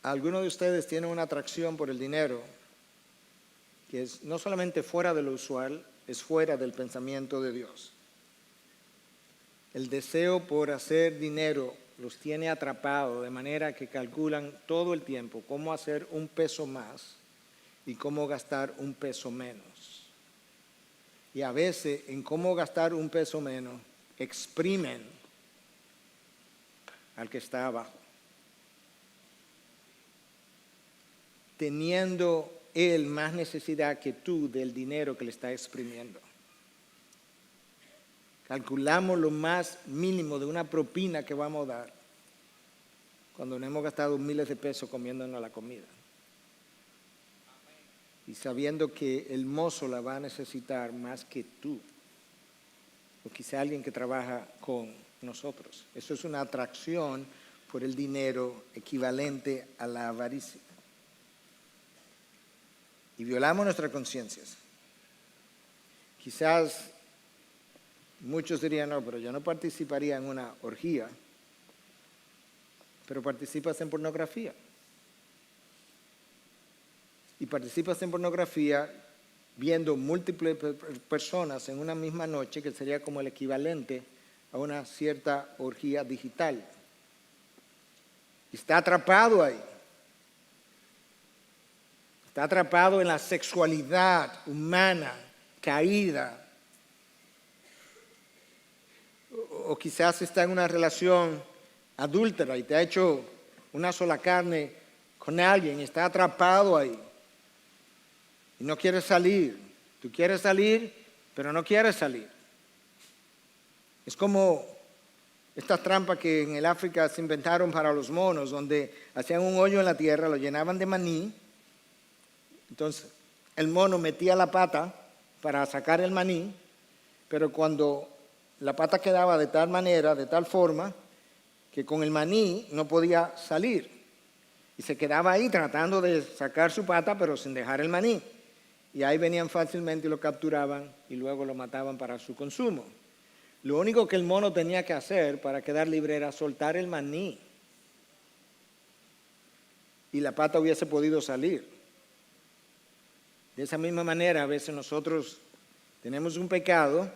[SPEAKER 1] Algunos de ustedes tienen una atracción por el dinero que es no solamente fuera de lo usual, es fuera del pensamiento de Dios. El deseo por hacer dinero los tiene atrapados de manera que calculan todo el tiempo cómo hacer un peso más y cómo gastar un peso menos. Y a veces en cómo gastar un peso menos exprimen al que está abajo, teniendo él más necesidad que tú del dinero que le está exprimiendo. Calculamos lo más mínimo de una propina que vamos a dar cuando no hemos gastado miles de pesos comiéndonos la comida. Y sabiendo que el mozo la va a necesitar más que tú, o quizá alguien que trabaja con nosotros. Eso es una atracción por el dinero equivalente a la avaricia. y violamos nuestras conciencias. Quizás muchos dirían, no, pero yo no participaría en una orgía, pero participas en pornografía. Y participas en pornografía viendo múltiples personas en una misma noche, que sería como el equivalente a una cierta orgía digital. Y está atrapado ahí. Está atrapado en la sexualidad humana, caída. O quizás está en una relación adúltera y te ha hecho una sola carne con alguien y está atrapado ahí. Y no quieres salir. Tú quieres salir, pero no quieres salir. Es como estas trampas que en el África se inventaron para los monos, donde hacían un hoyo en la tierra, lo llenaban de maní. Entonces, el mono metía la pata para sacar el maní, pero cuando la pata quedaba de tal manera, de tal forma, que con el maní no podía salir. Y se quedaba ahí tratando de sacar su pata, pero sin dejar el maní. Y ahí venían fácilmente y lo capturaban y luego lo mataban para su consumo. Lo único que el mono tenía que hacer para quedar libre era soltar el maní. Y la pata hubiese podido salir. De esa misma manera, a veces nosotros tenemos un pecado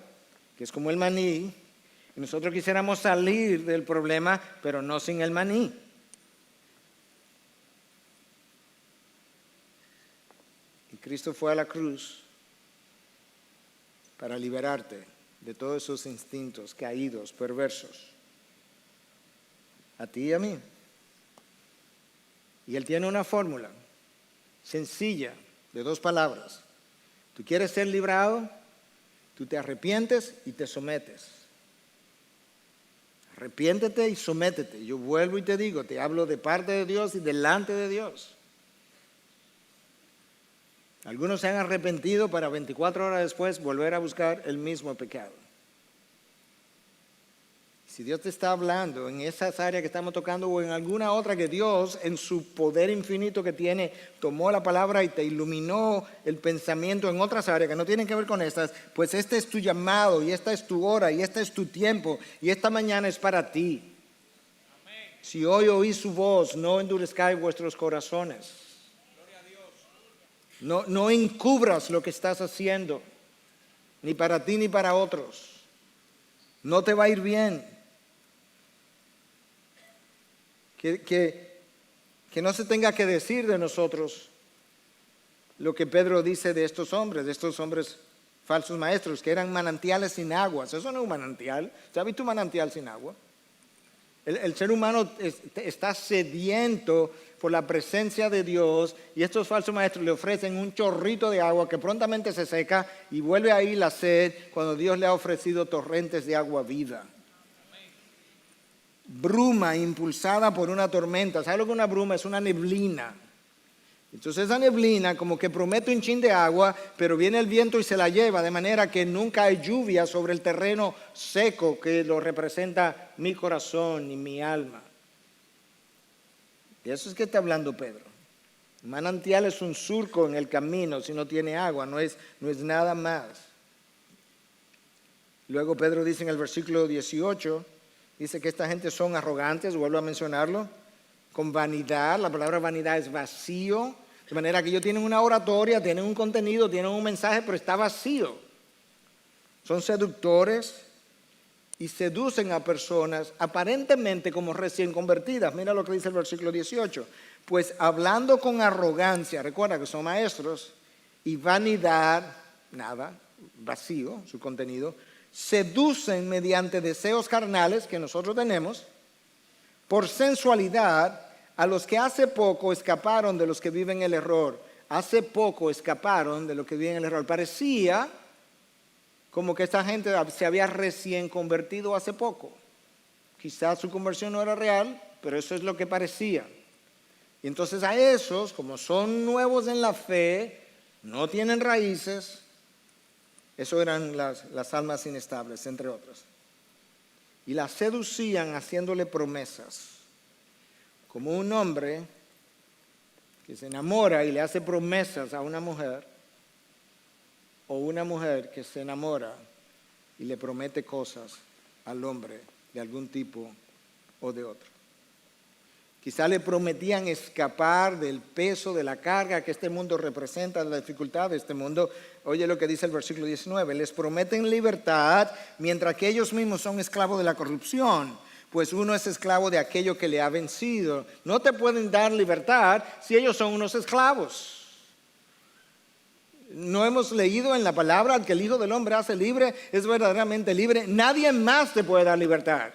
[SPEAKER 1] que es como el maní, y nosotros quisiéramos salir del problema, pero no sin el maní. Y Cristo fue a la cruz para liberarte de todos esos instintos caídos, perversos, a ti y a mí. Y Él tiene una fórmula sencilla de 2 palabras. ¿Tú quieres ser librado? Tú te arrepientes y te sometes. Arrepiéntete y sométete. Yo vuelvo y te digo, te hablo de parte de Dios y delante de Dios. Algunos se han arrepentido para 24 horas después volver a buscar el mismo pecado. Si Dios te está hablando en esas áreas que estamos tocando o en alguna otra que Dios, en su poder infinito que tiene, tomó la palabra y te iluminó el pensamiento en otras áreas que no tienen que ver con estas, pues este es tu llamado y esta es tu hora y este es tu tiempo y esta mañana es para ti. Amén. Si hoy oís su voz, no endurezcáis vuestros corazones. Gloria a Dios. No encubras lo que estás haciendo, ni para ti ni para otros. No te va a ir bien. Que no se tenga que decir de nosotros lo que Pedro dice de estos hombres falsos maestros, que eran manantiales sin aguas. Eso no es un manantial. ¿Se ha visto un manantial sin agua? El ser humano está sediento por la presencia de Dios y estos falsos maestros le ofrecen un chorrito de agua que prontamente se seca y vuelve ahí la sed cuando Dios le ha ofrecido torrentes de agua viva. Bruma impulsada por una tormenta. ¿Sabes lo que es una bruma? Es una neblina. Entonces esa neblina como que promete un chin de agua, pero viene el viento y se la lleva, de manera que nunca hay lluvia sobre el terreno seco que lo representa mi corazón y mi alma. De eso es que está hablando Pedro. Manantial es un surco en el camino si no tiene agua, no es nada más. Luego Pedro dice en el versículo 18, dice que esta gente son arrogantes, vuelvo a mencionarlo, con vanidad. La palabra vanidad es vacío, de manera que ellos tienen una oratoria, tienen un contenido, tienen un mensaje, pero está vacío. Son seductores y seducen a personas aparentemente como recién convertidas. Mira lo que dice el versículo 18. Pues hablando con arrogancia, recuerda que son maestros, y vanidad, nada, vacío su contenido, seducen mediante deseos carnales que nosotros tenemos, por sensualidad, a los que hace poco escaparon de los que viven el error. Hace poco escaparon de los que viven el error. Parecía como que esta gente se había recién convertido hace poco. Quizás su conversión no era real, pero eso es lo que parecía. Y entonces a esos, como son nuevos en la fe, no tienen raíces, eso eran las almas inestables, entre otras. Y las seducían haciéndole promesas. Como un hombre que se enamora y le hace promesas a una mujer, o una mujer que se enamora y le promete cosas al hombre de algún tipo o de otro. Quizá le prometían escapar del peso, de la carga que este mundo representa, de la dificultad de este mundo. Oye lo que dice el versículo 19, les prometen libertad mientras que ellos mismos son esclavos de la corrupción, pues uno es esclavo de aquello que le ha vencido. No te pueden dar libertad si ellos son unos esclavos. No hemos leído en la palabra que el Hijo del Hombre hace libre, es verdaderamente libre. Nadie más te puede dar libertad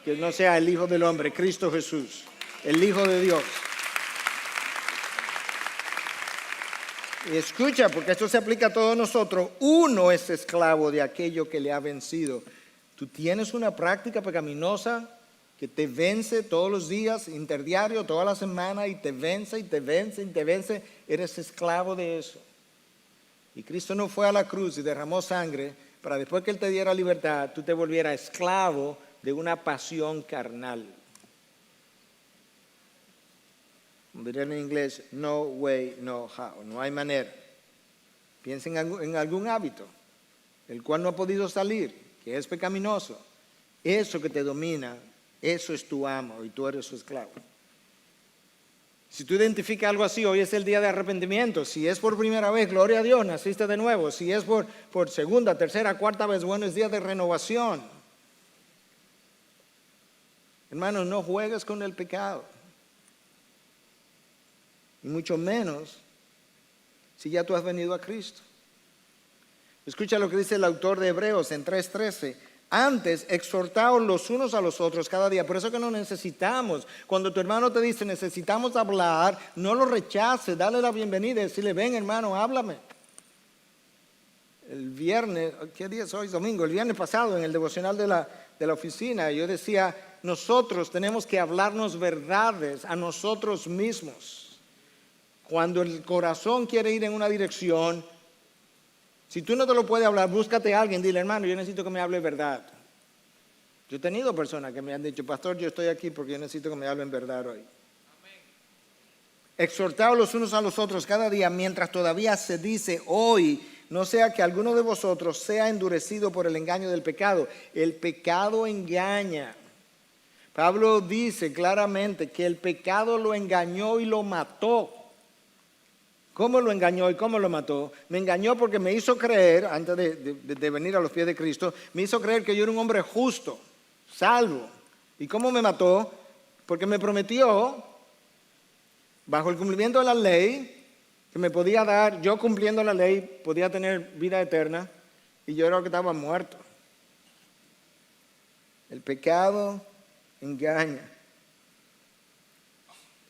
[SPEAKER 1] que no sea el Hijo del Hombre, Cristo Jesús, el Hijo de Dios. Y escucha, porque esto se aplica a todos nosotros. Uno es esclavo de aquello que le ha vencido. Tú tienes una práctica pecaminosa que te vence todos los días, interdiario, toda la semana, y te vence, y te vence, y te vence. Eres esclavo de eso. Y Cristo no fue a la cruz y derramó sangre para después que Él te diera libertad, tú te volvieras esclavo de una pasión carnal. Dirían en inglés, no way, no how. No hay manera. Piensa en algún hábito, el cual no ha podido salir, que es pecaminoso. Eso que te domina, eso es tu amo y tú eres su esclavo. Si tú identificas algo así, hoy es el día de arrepentimiento. Si es por primera vez, gloria a Dios, naciste de nuevo. Si es por segunda, tercera, cuarta vez, bueno, es día de renovación. Hermanos, no juegues con el pecado. Y mucho menos si ya tú has venido a Cristo. Escucha lo que dice el autor de Hebreos en 3:13. Antes, exhortaos los unos a los otros cada día. Por eso que no necesitamos. Cuando tu hermano te dice necesitamos hablar, no lo rechaces, dale la bienvenida y decirle, ven hermano, háblame. El viernes, ¿qué día es hoy? Domingo. El viernes pasado en el devocional de la oficina yo decía, nosotros tenemos que hablarnos verdades a nosotros mismos. Cuando el corazón quiere ir en una dirección, si tú no te lo puedes hablar, búscate a alguien, dile, hermano, yo necesito que me hable verdad. Yo he tenido personas que me han dicho, pastor, yo estoy aquí porque yo necesito que me hablen verdad hoy. Exhortaos los unos a los otros cada día, mientras todavía se dice hoy, no sea que alguno de vosotros sea endurecido por el engaño del pecado. El pecado engaña. Pablo dice claramente que el pecado lo engañó y lo mató. ¿Cómo lo engañó y cómo lo mató? Me engañó porque me hizo creer, antes de venir a los pies de Cristo, me hizo creer que yo era un hombre justo, salvo. ¿Y cómo me mató? Porque me prometió, bajo el cumplimiento de la ley, que me podía dar, yo cumpliendo la ley, podía tener vida eterna, y yo era el que estaba muerto. El pecado engaña.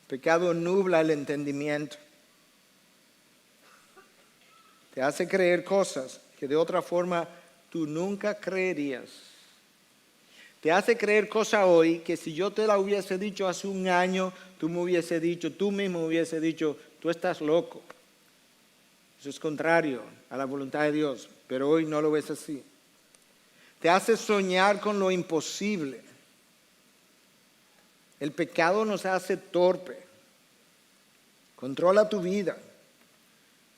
[SPEAKER 1] El pecado nubla el entendimiento. Te hace creer cosas que de otra forma tú nunca creerías. Te hace creer cosas hoy que si yo te la hubiese dicho hace un año, tú me hubiese dicho, tú mismo me hubiese dicho, tú estás loco. Eso es contrario a la voluntad de Dios, pero hoy no lo ves así. Te hace soñar con lo imposible. El pecado nos hace torpe. Controla tu vida.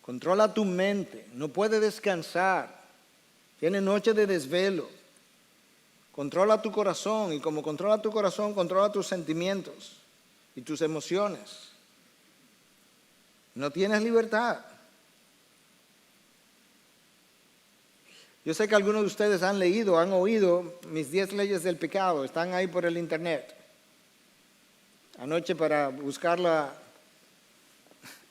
[SPEAKER 1] Controla tu mente, no puede descansar, tiene noches de desvelo. Controla tu corazón y como controla tu corazón, controla tus sentimientos y tus emociones. No tienes libertad. Yo sé que algunos de ustedes han leído, han oído mis 10 leyes del pecado, están ahí por el internet. Anoche para buscarla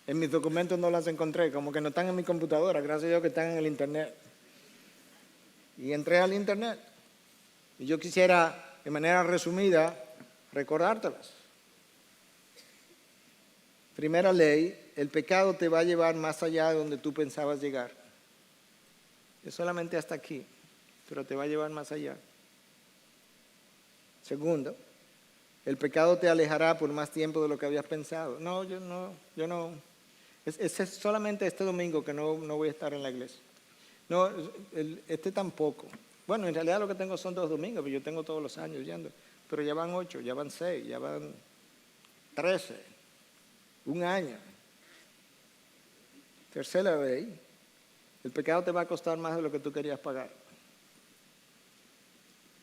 [SPEAKER 1] en mis documentos no las encontré, como que no están en mi computadora, gracias a Dios que están en el internet. Y entré al internet. Y yo quisiera, de manera resumida, recordártelas. Primera ley, el pecado te va a llevar más allá de donde tú pensabas llegar. Es solamente hasta aquí, pero te va a llevar más allá. Segundo, el pecado te alejará por más tiempo de lo que habías pensado. No, yo no. Es solamente este domingo que no voy a estar en la iglesia. No, este tampoco. Bueno, en realidad lo que tengo son 2 domingos, pero yo tengo todos los años yendo. Pero ya van 8, ya van 6, ya van 13. Un año. Tercera ley, el pecado te va a costar más de lo que tú querías pagar.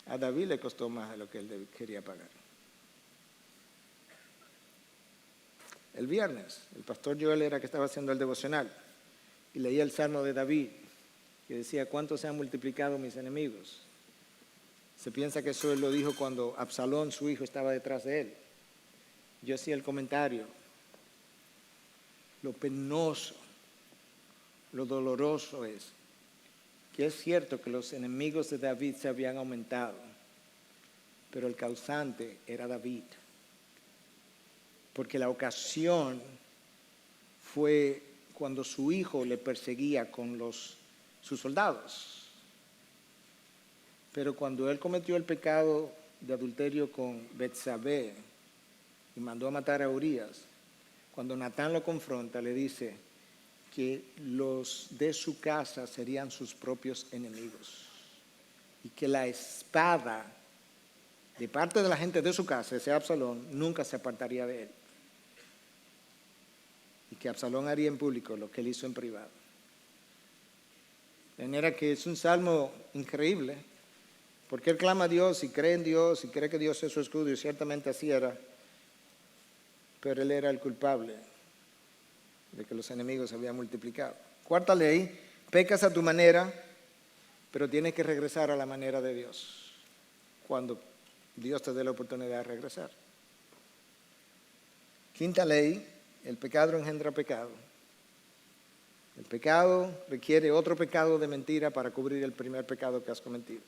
[SPEAKER 1] A David le costó más de lo que él quería pagar. El viernes, el pastor Joel era que estaba haciendo el devocional y leía el Salmo de David que decía, ¿cuánto se han multiplicado mis enemigos? Se piensa que eso él lo dijo cuando Absalón, su hijo, estaba detrás de él. Yo hacía el comentario, lo penoso, lo doloroso es que es cierto que los enemigos de David se habían aumentado, pero el causante era David. Porque la ocasión fue cuando su hijo le perseguía con sus soldados. Pero cuando él cometió el pecado de adulterio con Betsabé y mandó a matar a Urías, cuando Natán lo confronta, le dice que los de su casa serían sus propios enemigos y que la espada de parte de la gente de su casa, ese Absalón, nunca se apartaría de él. Y que Absalón haría en público lo que él hizo en privado. De manera que es un salmo increíble, porque él clama a Dios y cree en Dios y cree que Dios es su escudo, y ciertamente así era, pero él era el culpable de que los enemigos se habían multiplicado. Cuarta ley, pecas a tu manera, pero tienes que regresar a la manera de Dios, cuando Dios te dé la oportunidad de regresar. Quinta ley, el pecado engendra pecado. El pecado requiere otro pecado de mentira para cubrir el primer pecado que has cometido.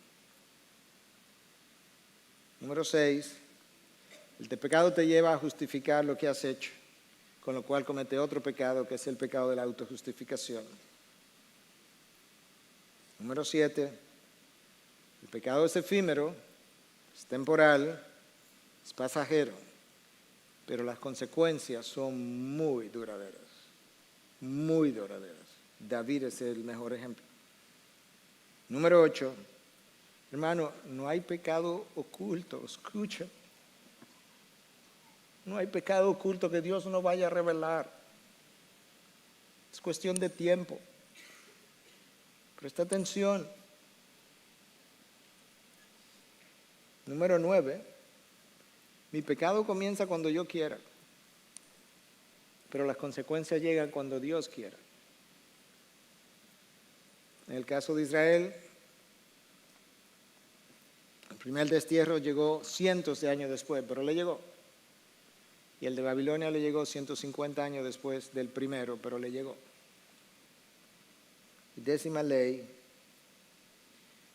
[SPEAKER 1] Número 6, el pecado te lleva a justificar lo que has hecho, con lo cual comete otro pecado que es el pecado de la autojustificación. Número 7, el pecado es efímero, es temporal, es pasajero, pero las consecuencias son muy duraderas, muy duraderas. David es el mejor ejemplo. Número 8, hermano, no hay pecado oculto, escucha. No hay pecado oculto que Dios no vaya a revelar. Es cuestión de tiempo. Presta atención. Número 9, mi pecado comienza cuando yo quiera, pero las consecuencias llegan cuando Dios quiera. En el caso de Israel, el primer destierro llegó cientos de años después, pero le llegó. Y el de Babilonia le llegó 150 años después del primero, pero le llegó. Y 10ª ley,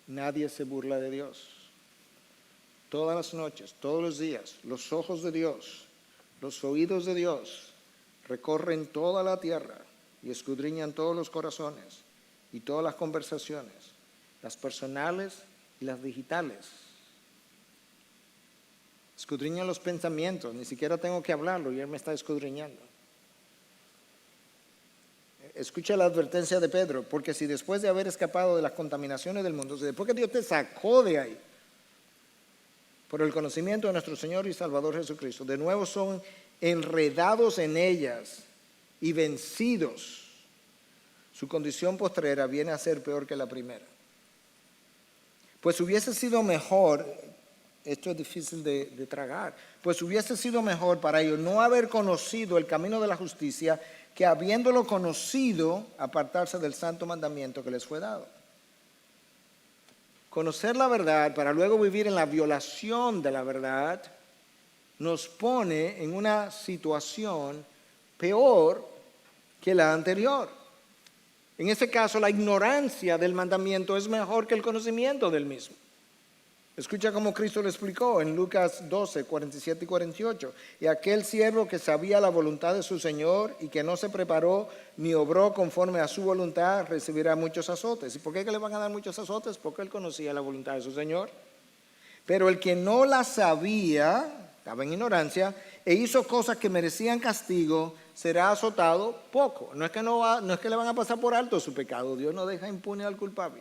[SPEAKER 1] nadie se burla de Dios. Todas las noches, todos los días, los ojos de Dios, los oídos de Dios recorren toda la tierra y escudriñan todos los corazones y todas las conversaciones, las personales y las digitales. Escudriñan los pensamientos, ni siquiera tengo que hablarlo y Él me está escudriñando. Escucha la advertencia de Pedro, porque si después de haber escapado de las contaminaciones del mundo, después que Dios te sacó de ahí, por el conocimiento de nuestro Señor y Salvador Jesucristo, de nuevo son enredados en ellas y vencidos, su condición postrera viene a ser peor que la primera. Pues hubiese sido mejor, esto es difícil de tragar, pues hubiese sido mejor para ellos no haber conocido el camino de la justicia que habiéndolo conocido, apartarse del santo mandamiento que les fue dado. Conocer la verdad para luego vivir en la violación de la verdad nos pone en una situación peor que la anterior. En este caso, la ignorancia del mandamiento es mejor que el conocimiento del mismo. Escucha cómo Cristo lo explicó en Lucas 12, 47 y 48. Y aquel siervo que sabía la voluntad de su Señor y que no se preparó ni obró conforme a su voluntad, recibirá muchos azotes. ¿Y por qué que le van a dar muchos azotes? Porque él conocía la voluntad de su Señor. Pero el que no la sabía, estaba en ignorancia, e hizo cosas que merecían castigo, será azotado poco. No es que le van a pasar por alto su pecado. Dios no deja impune al culpable.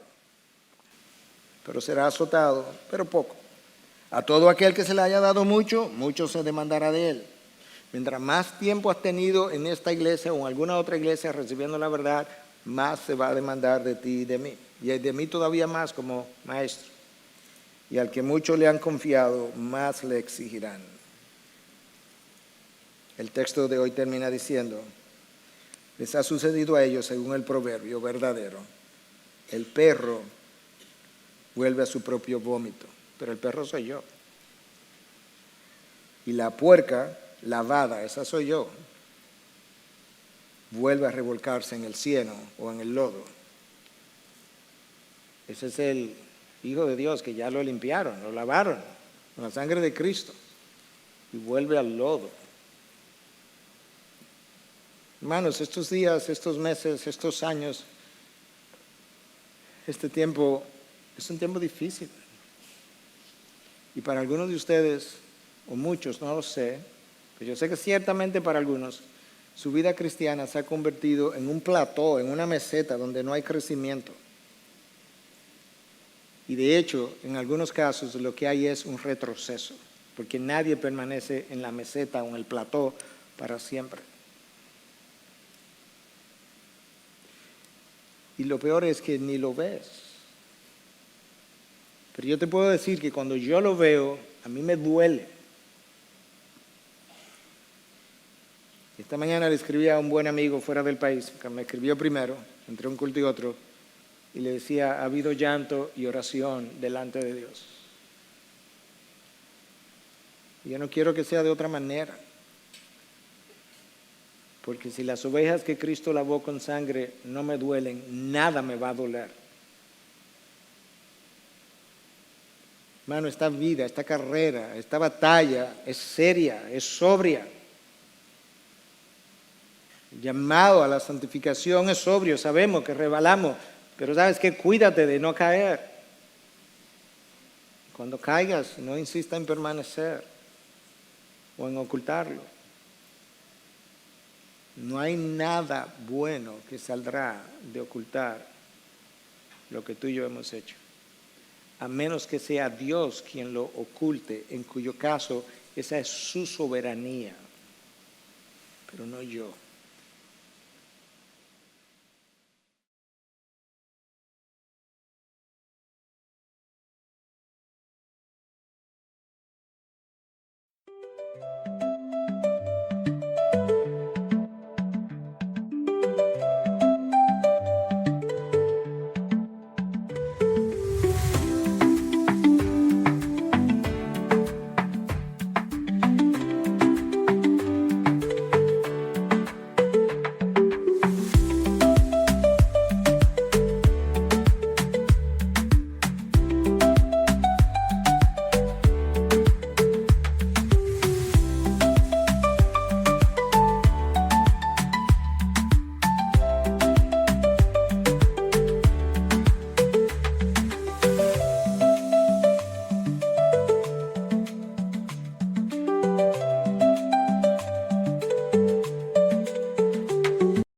[SPEAKER 1] Pero será azotado, pero poco. A todo aquel que se le haya dado mucho, mucho se demandará de él. Mientras más tiempo has tenido en esta iglesia o en alguna otra iglesia recibiendo la verdad, más se va a demandar de ti y de mí. Y de mí todavía más como maestro. Y al que mucho le han confiado, más le exigirán. El texto de hoy termina diciendo, les ha sucedido a ellos según el proverbio verdadero. El perro vuelve a su propio vómito, pero el perro soy yo. Y la puerca lavada, esa soy yo, vuelve a revolcarse en el cieno o en el lodo. Ese es el Hijo de Dios que ya lo limpiaron, lo lavaron con la sangre de Cristo y vuelve al lodo. Hermanos, estos días, estos meses, estos años, este tiempo es un tiempo difícil. Y para algunos de ustedes, o muchos, no lo sé, pero yo sé que ciertamente para algunos, su vida cristiana se ha convertido en un plató, en una meseta donde no hay crecimiento. Y de hecho, en algunos casos lo que hay es un retroceso, porque nadie permanece en la meseta o en el plató para siempre. Y lo peor es que ni lo ves. Pero yo te puedo decir que cuando yo lo veo, a mí me duele. Esta mañana le escribí a un buen amigo fuera del país, que me escribió primero, entre un culto y otro, y le decía, ha habido llanto y oración delante de Dios. Y yo no quiero que sea de otra manera, porque si las ovejas que Cristo lavó con sangre no me duelen, nada me va a doler. Hermano, esta vida, esta carrera, esta batalla es seria, es sobria. El llamado a la santificación es sobrio, sabemos que resbalamos, pero sabes que cuídate de no caer. Cuando caigas, no insista en permanecer o en ocultarlo. No hay nada bueno que saldrá de ocultar lo que tú y yo hemos hecho, a menos que sea Dios quien lo oculte, en cuyo caso esa es su soberanía, pero no yo.